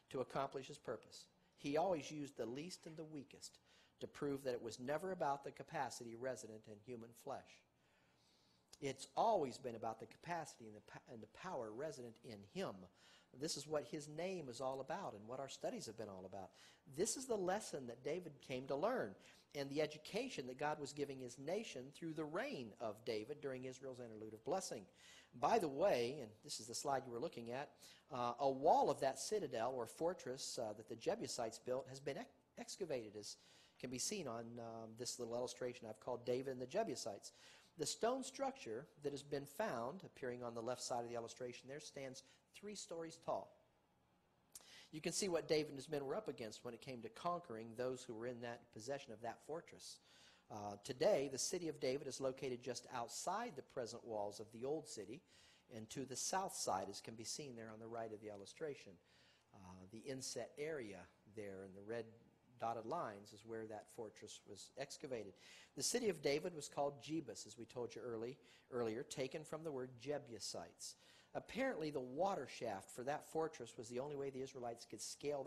to accomplish his purpose. He always used the least and the weakest to prove that it was never about the capacity resident in human flesh. It's always been about the capacity and the power resident in him. This is what his name is all about and what our studies have been all about. This is the lesson that David came to learn and the education that God was giving his nation through the reign of David during Israel's interlude of blessing. By the way, and this is the slide you were looking at, a wall of that citadel or fortress that the Jebusites built has been excavated, as can be seen on this little illustration I've called David and the Jebusites. The stone structure that has been found, appearing on the left side of the illustration there, stands 3 stories tall. You can see what David and his men were up against when it came to conquering those who were in that possession of that fortress. Today, the city of David is located just outside the present walls of the old city and to the south side, as can be seen there on the right of the illustration. The inset area there in the red dotted lines is where that fortress was excavated. The city of David was called Jebus, as we told you earlier, taken from the word Jebusites. Apparently, the water shaft for that fortress was the only way the Israelites could scale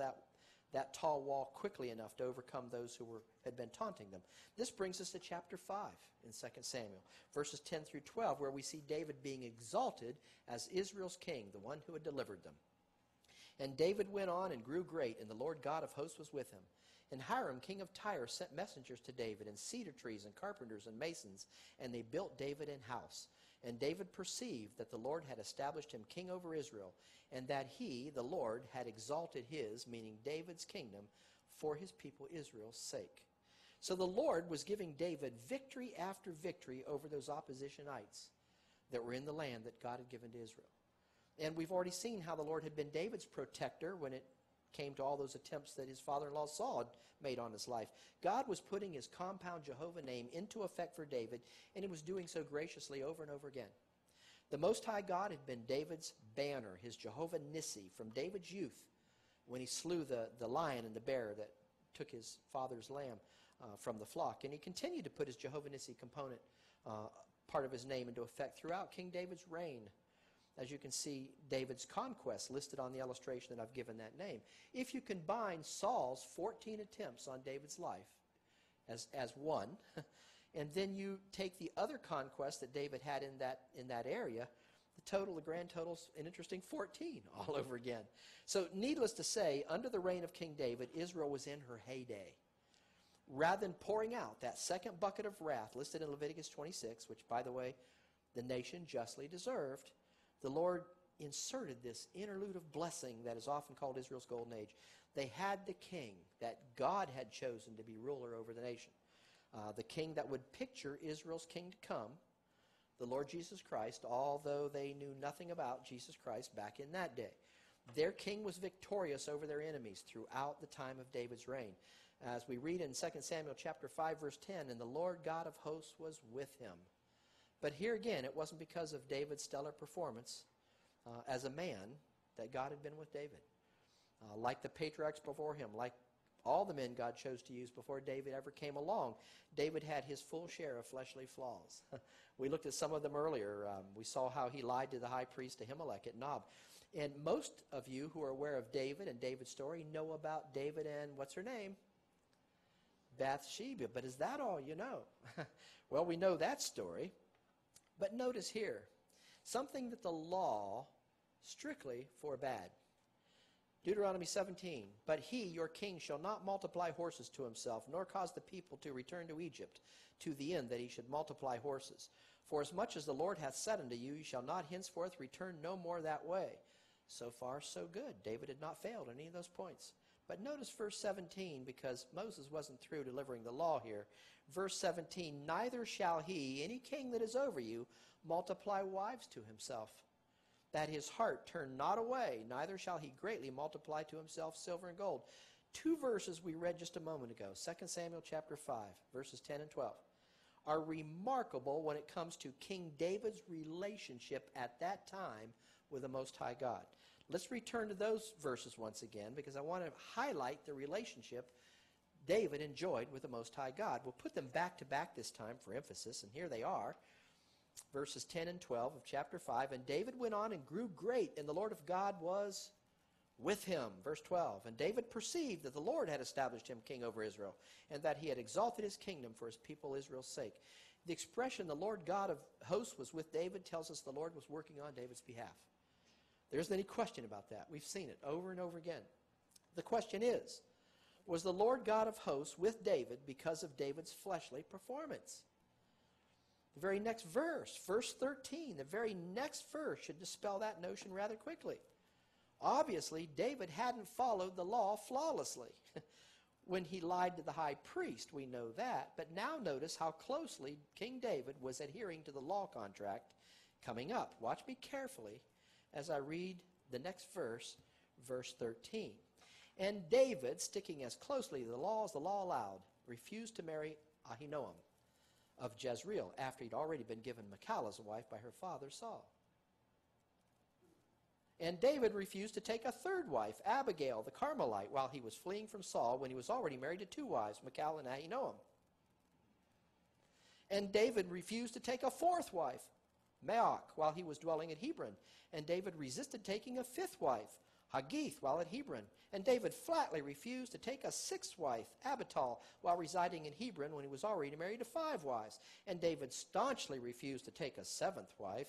that tall wall quickly enough to overcome those who had been taunting them. This brings us to chapter 5 in 2 Samuel, verses 10 through 12, where we see David being exalted as Israel's king, the one who had delivered them. And David went on and grew great, and the Lord God of hosts was with him. And Hiram, king of Tyre, sent messengers to David, and cedar trees, and carpenters, and masons, and they built David an house. And David perceived that the Lord had established him king over Israel, and that he, the Lord, had exalted his, meaning David's kingdom, for his people Israel's sake. So the Lord was giving David victory after victory over those oppositionites that were in the land that God had given to Israel. And we've already seen how the Lord had been David's protector when it came to all those attempts that his father-in-law Saul had made on his life. God was putting his compound Jehovah name into effect for David, and he was doing so graciously over and over again. The Most High God had been David's banner, his Jehovah Nissi, from David's youth when he slew the lion and the bear that took his father's lamb from the flock. And he continued to put his Jehovah Nissi component, part of his name, into effect throughout King David's reign. As you can see, David's conquest listed on the illustration that I've given that name. If you combine Saul's 14 attempts on David's life as one, and then you take the other conquests that David had in that area, the grand total's an interesting 14 all over again. So needless to say, under the reign of King David, Israel was in her heyday. Rather than pouring out that second bucket of wrath listed in Leviticus 26, which, by the way, the nation justly deserved, the Lord inserted this interlude of blessing that is often called Israel's golden age. They had the king that God had chosen to be ruler over the nation. The king that would picture Israel's king to come, the Lord Jesus Christ, although they knew nothing about Jesus Christ back in that day. Their king was victorious over their enemies throughout the time of David's reign. As we read in 2 Samuel chapter 5, verse 10, and the Lord God of hosts was with him. But here again, it wasn't because of David's stellar performance as a man that God had been with David. Like the patriarchs before him, like all the men God chose to use before David ever came along, David had his full share of fleshly flaws. We looked at some of them earlier. We saw how he lied to the high priest Ahimelech at Nob. And most of you who are aware of David and David's story know about David and what's her name? Bathsheba. But is that all you know? Well, we know that story. But notice here, something that the law strictly forbade. Deuteronomy 17, but he, your king, shall not multiply horses to himself, nor cause the people to return to Egypt, to the end that he should multiply horses. For as much as the Lord hath said unto you, you shall not henceforth return no more that way. So far, so good. David had not failed any of those points. But notice verse 17, because Moses wasn't through delivering the law here. Verse 17, neither shall he, any king that is over you, multiply wives to himself, that his heart turn not away, neither shall he greatly multiply to himself silver and gold. Two verses we read just a moment ago, 2 Samuel chapter 5, verses 10 and 12, are remarkable when it comes to King David's relationship at that time with the Most High God. Let's return to those verses once again, because I want to highlight the relationship David enjoyed with the Most High God. We'll put them back to back this time for emphasis, and here they are. Verses 10 and 12 of chapter 5, and David went on and grew great, and the Lord of God was with him. Verse 12, and David perceived that the Lord had established him king over Israel, and that he had exalted his kingdom for his people Israel's sake. The expression, the Lord God of hosts was with David, tells us the Lord was working on David's behalf. There isn't any question about that. We've seen it over and over again. The question is, was the Lord God of hosts with David because of David's fleshly performance? The very next verse, verse 13, the very next verse should dispel that notion rather quickly. Obviously, David hadn't followed the law flawlessly. When he lied to the high priest, we know that. But now notice how closely King David was adhering to the law contract coming up. Watch me carefully as I read the next verse, verse 13. And David, sticking as closely to the law as the law allowed, refused to marry Ahinoam of Jezreel after he'd already been given Michal as a wife by her father Saul. And David refused to take a third wife, Abigail the Carmelite, while he was fleeing from Saul when he was already married to two wives, Michal and Ahinoam. And David refused to take a fourth wife, Maoch, while he was dwelling at Hebron. And David resisted taking a fifth wife, Haggith, while at Hebron. And David flatly refused to take a sixth wife, Abital, while residing in Hebron when he was already married to five wives. And David staunchly refused to take a seventh wife,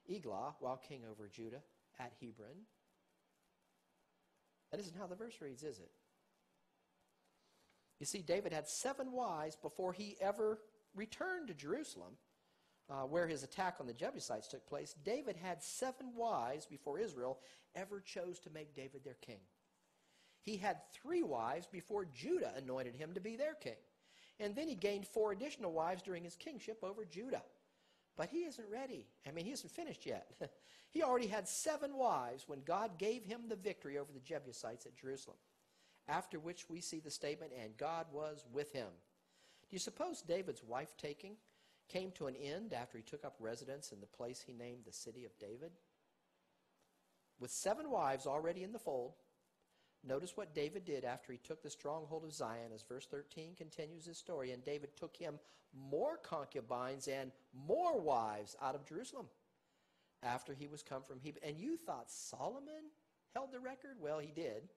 Eglah, while king over Judah at Hebron. That isn't how the verse reads, is it? You see, David had 7 wives before he ever returned to Jerusalem, where his attack on the Jebusites took place. David had 7 wives before Israel ever chose to make David their king. He had 3 wives before Judah anointed him to be their king. And then he gained 4 additional wives during his kingship over Judah. But he isn't ready. He isn't finished yet. He already had 7 wives when God gave him the victory over the Jebusites at Jerusalem. After which we see the statement, and God was with him. Do you suppose David's wife-taking came to an end after he took up residence in the place he named the city of David? With 7 wives already in the fold, notice what David did after he took the stronghold of Zion, as verse 13 continues his story. And David took him more concubines and more wives out of Jerusalem after he was come from Hebron. And you thought Solomon held the record? Well, he did.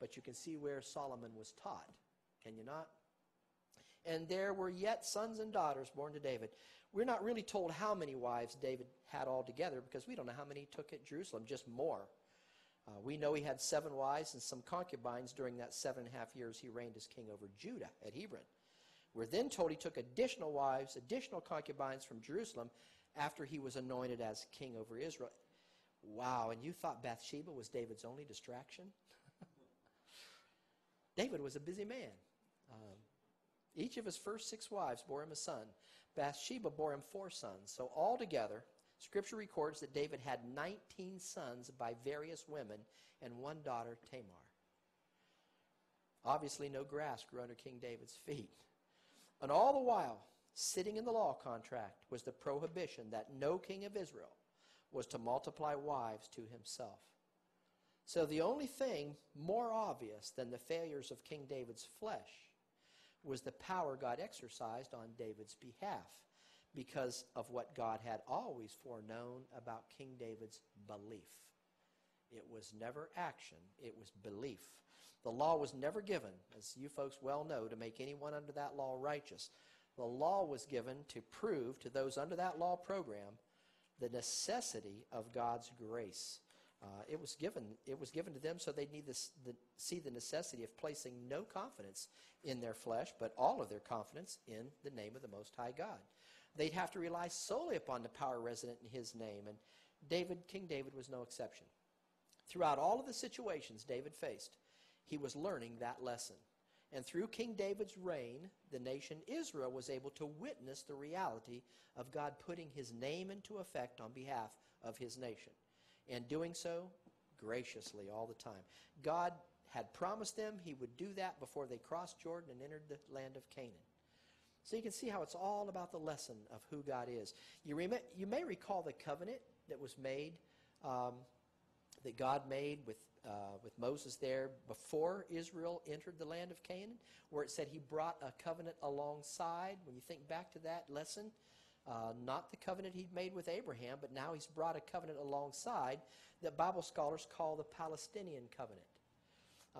But you can see where Solomon was taught, can you not? And there were yet sons and daughters born to David. We're not really told how many wives David had altogether, because we don't know how many he took at Jerusalem, just more. We know he had 7 wives and some concubines during that 7.5 years he reigned as king over Judah at Hebron. We're then told he took additional wives, additional concubines from Jerusalem after he was anointed as king over Israel. Wow, and you thought Bathsheba was David's only distraction? David was a busy man. Each of his first 6 wives bore him a son. Bathsheba bore him 4 sons. So altogether, Scripture records that David had 19 sons by various women and 1 daughter, Tamar. Obviously, no grass grew under King David's feet. And all the while, Sitting in the law contract was the prohibition that no king of Israel was to multiply wives to himself. So the only thing more obvious than the failures of King David's flesh was the power God exercised on David's behalf because of what God had always foreknown about King David's belief. It was never action, it was belief. The law was never given, as you folks well know, to make anyone under that law righteous. The law was given to prove to those under that law program the necessity of God's grace. It was given to them so they'd need see the necessity of placing no confidence in their flesh, but all of their confidence in the name of the Most High God. They'd have to rely solely upon the power resident in his name, and King David was no exception. Throughout all of the situations David faced, he was learning that lesson. And through King David's reign, the nation Israel was able to witness the reality of God putting his name into effect on behalf of his nation, and doing so graciously all the time. God had promised them he would do that before they crossed Jordan and entered the land of Canaan. So you can see how it's all about the lesson of who God is. You may recall the covenant that was made, that God made with Moses there before Israel entered the land of Canaan, where it said he brought a covenant alongside. When you think back to that lesson, not the covenant he'd made with Abraham, but now he's brought a covenant alongside that Bible scholars call the Palestinian covenant.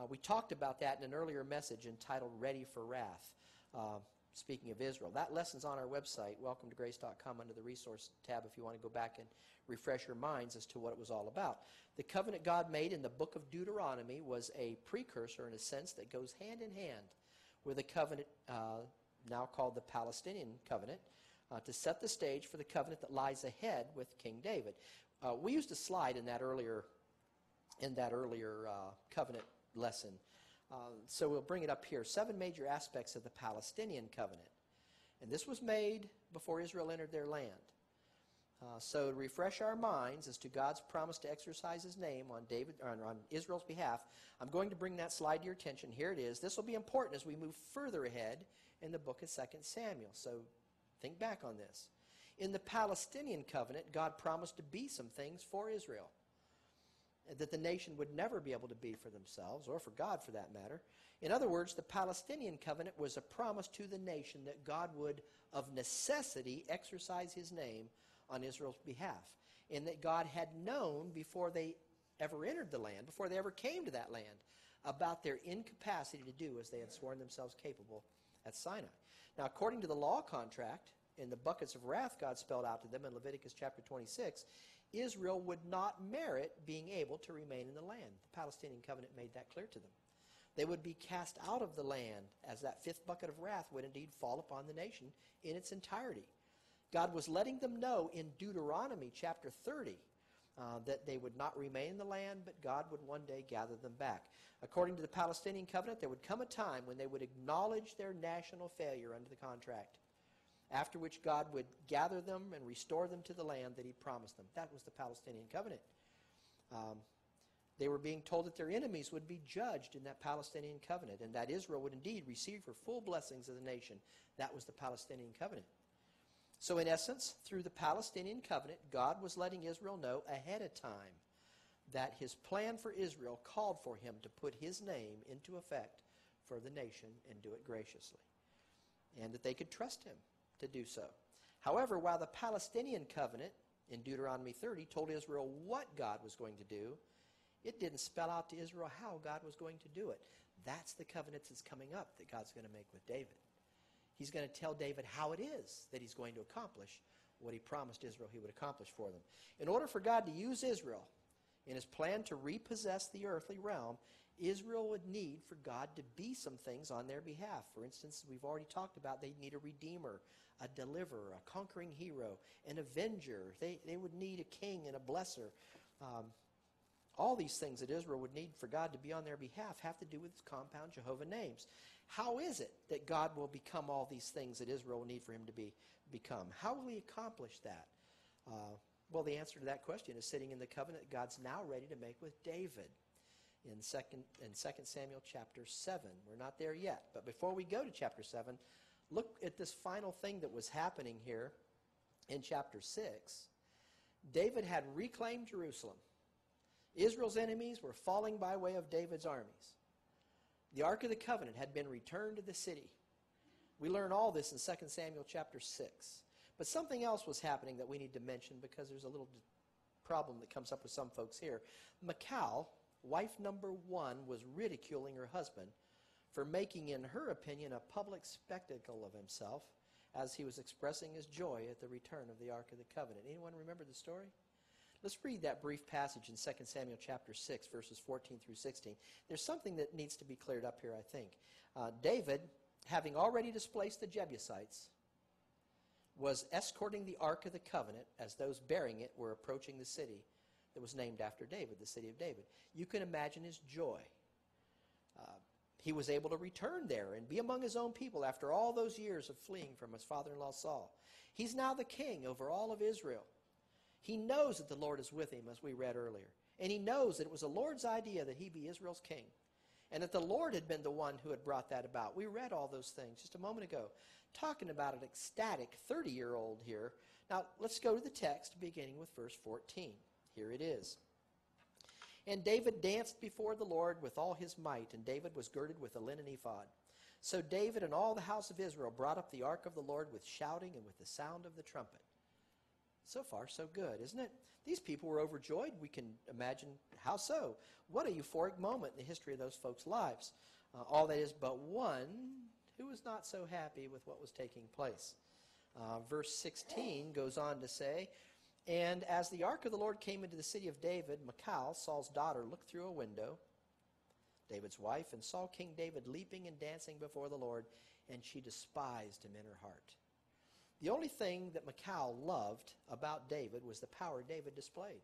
We talked about that in an earlier message entitled Ready for Wrath, speaking of Israel. That lesson's on our website, welcometograce.com, under the resource tab if you want to go back and refresh your minds as to what it was all about. The covenant God made in the book of Deuteronomy was a precursor, in a sense, that goes hand in hand with a covenant now called the Palestinian covenant, to set the stage for the covenant that lies ahead with King David. We used a slide in that earlier covenant lesson. So we'll bring it up here. 7 major aspects of the Palestinian covenant. And this was made before Israel entered their land. So to refresh our minds as to God's promise to exercise his name on Israel's behalf, I'm going to bring that slide to your attention. Here it is. This will be important as we move further ahead in the book of 2 Samuel. So think back on this. In the Palestinian covenant, God promised to be some things for Israel that the nation would never be able to be for themselves, or for God for that matter. In other words, the Palestinian covenant was a promise to the nation that God would, of necessity, exercise his name on Israel's behalf, and that God had known before they ever entered the land, before they ever came to that land, about their incapacity to do as they had sworn themselves capable at Sinai. Now, according to the law contract, in the buckets of wrath God spelled out to them in Leviticus chapter 26, Israel would not merit being able to remain in the land. The Palestinian covenant made that clear to them. They would be cast out of the land, as that 5th bucket of wrath would indeed fall upon the nation in its entirety. God was letting them know in Deuteronomy chapter 30 that they would not remain in the land, but God would one day gather them back. According to the Palestinian covenant, there would come a time when they would acknowledge their national failure under the contract, after which God would gather them and restore them to the land that he promised them. That was the Palestinian covenant. They were being told that their enemies would be judged in that Palestinian covenant, and that Israel would indeed receive her full blessings of the nation. That was the Palestinian covenant. So in essence, through the Palestinian covenant, God was letting Israel know ahead of time that his plan for Israel called for him to put his name into effect for the nation and do it graciously, and that they could trust him to do so. However, while the Palestinian covenant in Deuteronomy 30 told Israel what God was going to do, it didn't spell out to Israel how God was going to do it. That's the covenant that's coming up that God's going to make with David. He's going to tell David how it is that he's going to accomplish what he promised Israel he would accomplish for them. In order for God to use Israel in his plan to repossess the earthly realm, Israel would need for God to be some things on their behalf. For instance, we've already talked about they'd need a redeemer, a deliverer, a conquering hero, an avenger. They would need a king and a blesser. All these things that Israel would need for God to be on their behalf have to do with his compound Jehovah names. How is it that God will become all these things that Israel will need for him to become? How will he accomplish that? Well, the answer to that question is sitting in the covenant God's now ready to make with David in 2 Samuel chapter 7. We're not there yet, but before we go to chapter 7, Look at this final thing that was happening here in chapter 6. David had reclaimed Jerusalem. Israel's enemies were falling by way of David's armies. The Ark of the Covenant had been returned to the city. We learn all this in 2 Samuel chapter 6. But something else was happening that we need to mention because there's a little problem that comes up with some folks here. Michal, wife number 1, was ridiculing her husband for making, in her opinion, a public spectacle of himself as he was expressing his joy at the return of the Ark of the Covenant. Anyone remember the story? Let's read that brief passage in 2 Samuel chapter 6, verses 14 through 16. There's something that needs to be cleared up here, I think. David, having already displaced the Jebusites, was escorting the Ark of the Covenant as those bearing it were approaching the city that was named after David, the city of David. You can imagine his joy. He was able to return there and be among his own people after all those years of fleeing from his father-in-law Saul. He's now the king over all of Israel. He knows that the Lord is with him, as we read earlier. And he knows that it was the Lord's idea that he be Israel's king. And that the Lord had been the one who had brought that about. We read all those things just a moment ago, talking about an ecstatic 30-year-old here. Now, let's go to the text, beginning with verse 14. Here it is. And David danced before the Lord with all his might, and David was girded with a linen ephod. So David and all the house of Israel brought up the ark of the Lord with shouting and with the sound of the trumpet. So far, so good, isn't it? These people were overjoyed. We can imagine how so. What a euphoric moment in the history of those folks' lives. All that is but one who was not so happy with what was taking place. Verse 16 goes on to say, and as the ark of the Lord came into the city of David, Michal, Saul's daughter, looked through a window, David's wife, and saw King David leaping and dancing before the Lord, and she despised him in her heart. The only thing that Michal loved about David was the power David displayed.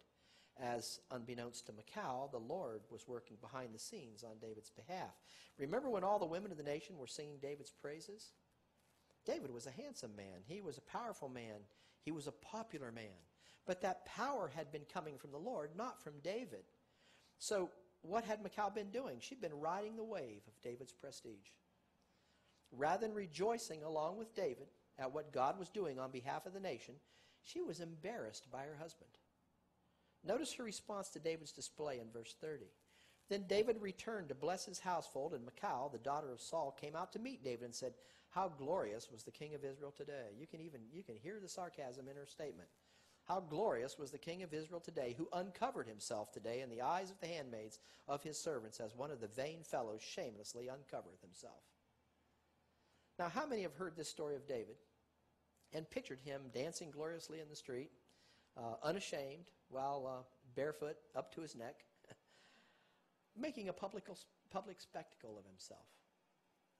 As, unbeknownst to Michal, the Lord was working behind the scenes on David's behalf. Remember when all the women of the nation were singing David's praises? David was a handsome man. He was a powerful man. He was a popular man. But that power had been coming from the Lord, not from David. So what had Michal been doing? She'd been riding the wave of David's prestige. Rather than rejoicing along with David at what God was doing on behalf of the nation, she was embarrassed by her husband. Notice her response to David's display in verse 30. Then David returned to bless his household, and Michal, the daughter of Saul, came out to meet David and said, how glorious was the king of Israel today. You can hear the sarcasm in her statement. How glorious was the king of Israel today, who uncovered himself today in the eyes of the handmaids of his servants, as one of the vain fellows shamelessly uncovereth himself. Now, how many have heard this story of David and pictured him dancing gloriously in the street, unashamed, while barefoot up to his neck, making a public spectacle of himself?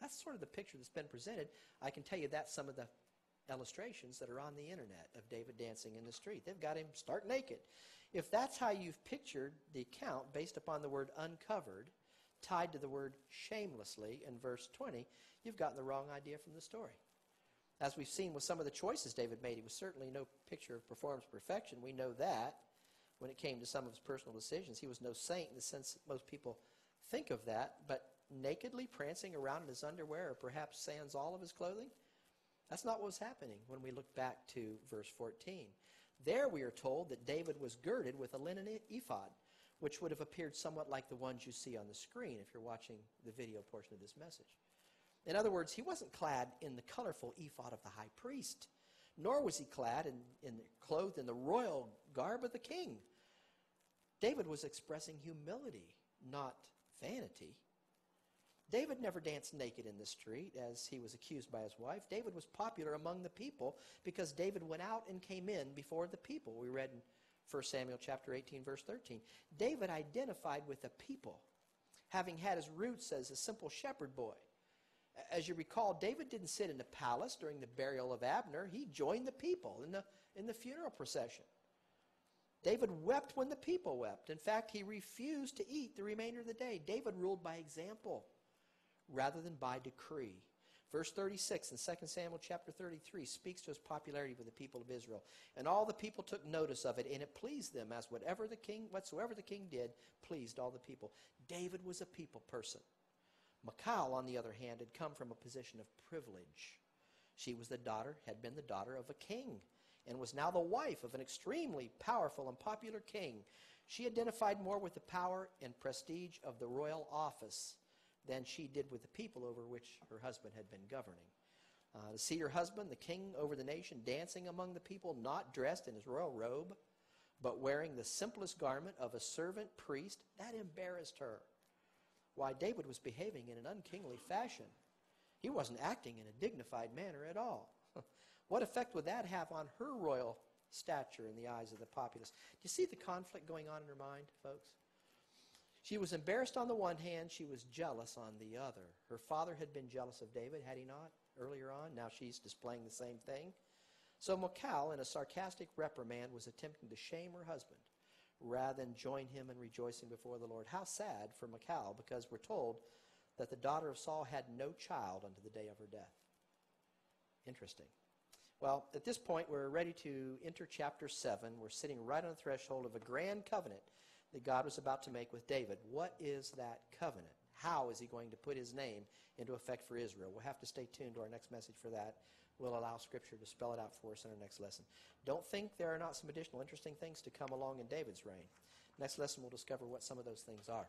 That's sort of the picture that's been presented. I can tell you that's some of the illustrations that are on the internet of David dancing in the street. They've got him stark naked. If that's how you've pictured the account based upon the word uncovered, tied to the word shamelessly in verse 20, you've gotten the wrong idea from the story. As we've seen with some of the choices David made, he was certainly no picture of performance perfection. We know that when it came to some of his personal decisions. He was no saint in the sense that most people think of that, but nakedly prancing around in his underwear or perhaps sans all of his clothing, that's not what was happening when we look back to verse 14. There we are told that David was girded with a linen ephod, which would have appeared somewhat like the ones you see on the screen if you're watching the video portion of this message. In other words, he wasn't clad in the colorful ephod of the high priest, nor was he clad clothed in the royal garb of the king. David was expressing humility, not vanity. David never danced naked in the street as he was accused by his wife. David was popular among the people because David went out and came in before the people. We read in 1 Samuel chapter 18, verse 13. David identified with the people, having had his roots as a simple shepherd boy. As you recall, David didn't sit in the palace during the burial of Abner. He joined the people in the funeral procession. David wept when the people wept. In fact, he refused to eat the remainder of the day. David ruled by example rather than by decree. Verse 36 in 2 Samuel chapter 33 speaks to his popularity with the people of Israel. And all the people took notice of it, and it pleased them, as whatsoever the king did pleased all the people. David was a people person. Michal, on the other hand, had come from a position of privilege. She had been the daughter of a king, and was now the wife of an extremely powerful and popular king. She identified more with the power and prestige of the royal office than she did with the people over which her husband had been governing. To see her husband, the king over the nation, dancing among the people, not dressed in his royal robe, but wearing the simplest garment of a servant priest, that embarrassed her. Why, David was behaving in an unkingly fashion. He wasn't acting in a dignified manner at all. What effect would that have on her royal stature in the eyes of the populace? Do you see the conflict going on in her mind, folks? She was embarrassed on the one hand, she was jealous on the other. Her father had been jealous of David, had he not, earlier on? Now she's displaying the same thing. So Michal, in a sarcastic reprimand, was attempting to shame her husband rather than join him in rejoicing before the Lord. How sad for Michal, because we're told that the daughter of Saul had no child unto the day of her death. Interesting. Well, at this point, we're ready to enter chapter 7. We're sitting right on the threshold of a grand covenant that God was about to make with David. What is that covenant? How is he going to put his name into effect for Israel? We'll have to stay tuned to our next message for that. We'll allow Scripture to spell it out for us in our next lesson. Don't think there are not some additional interesting things to come along in David's reign. Next lesson, we'll discover what some of those things are.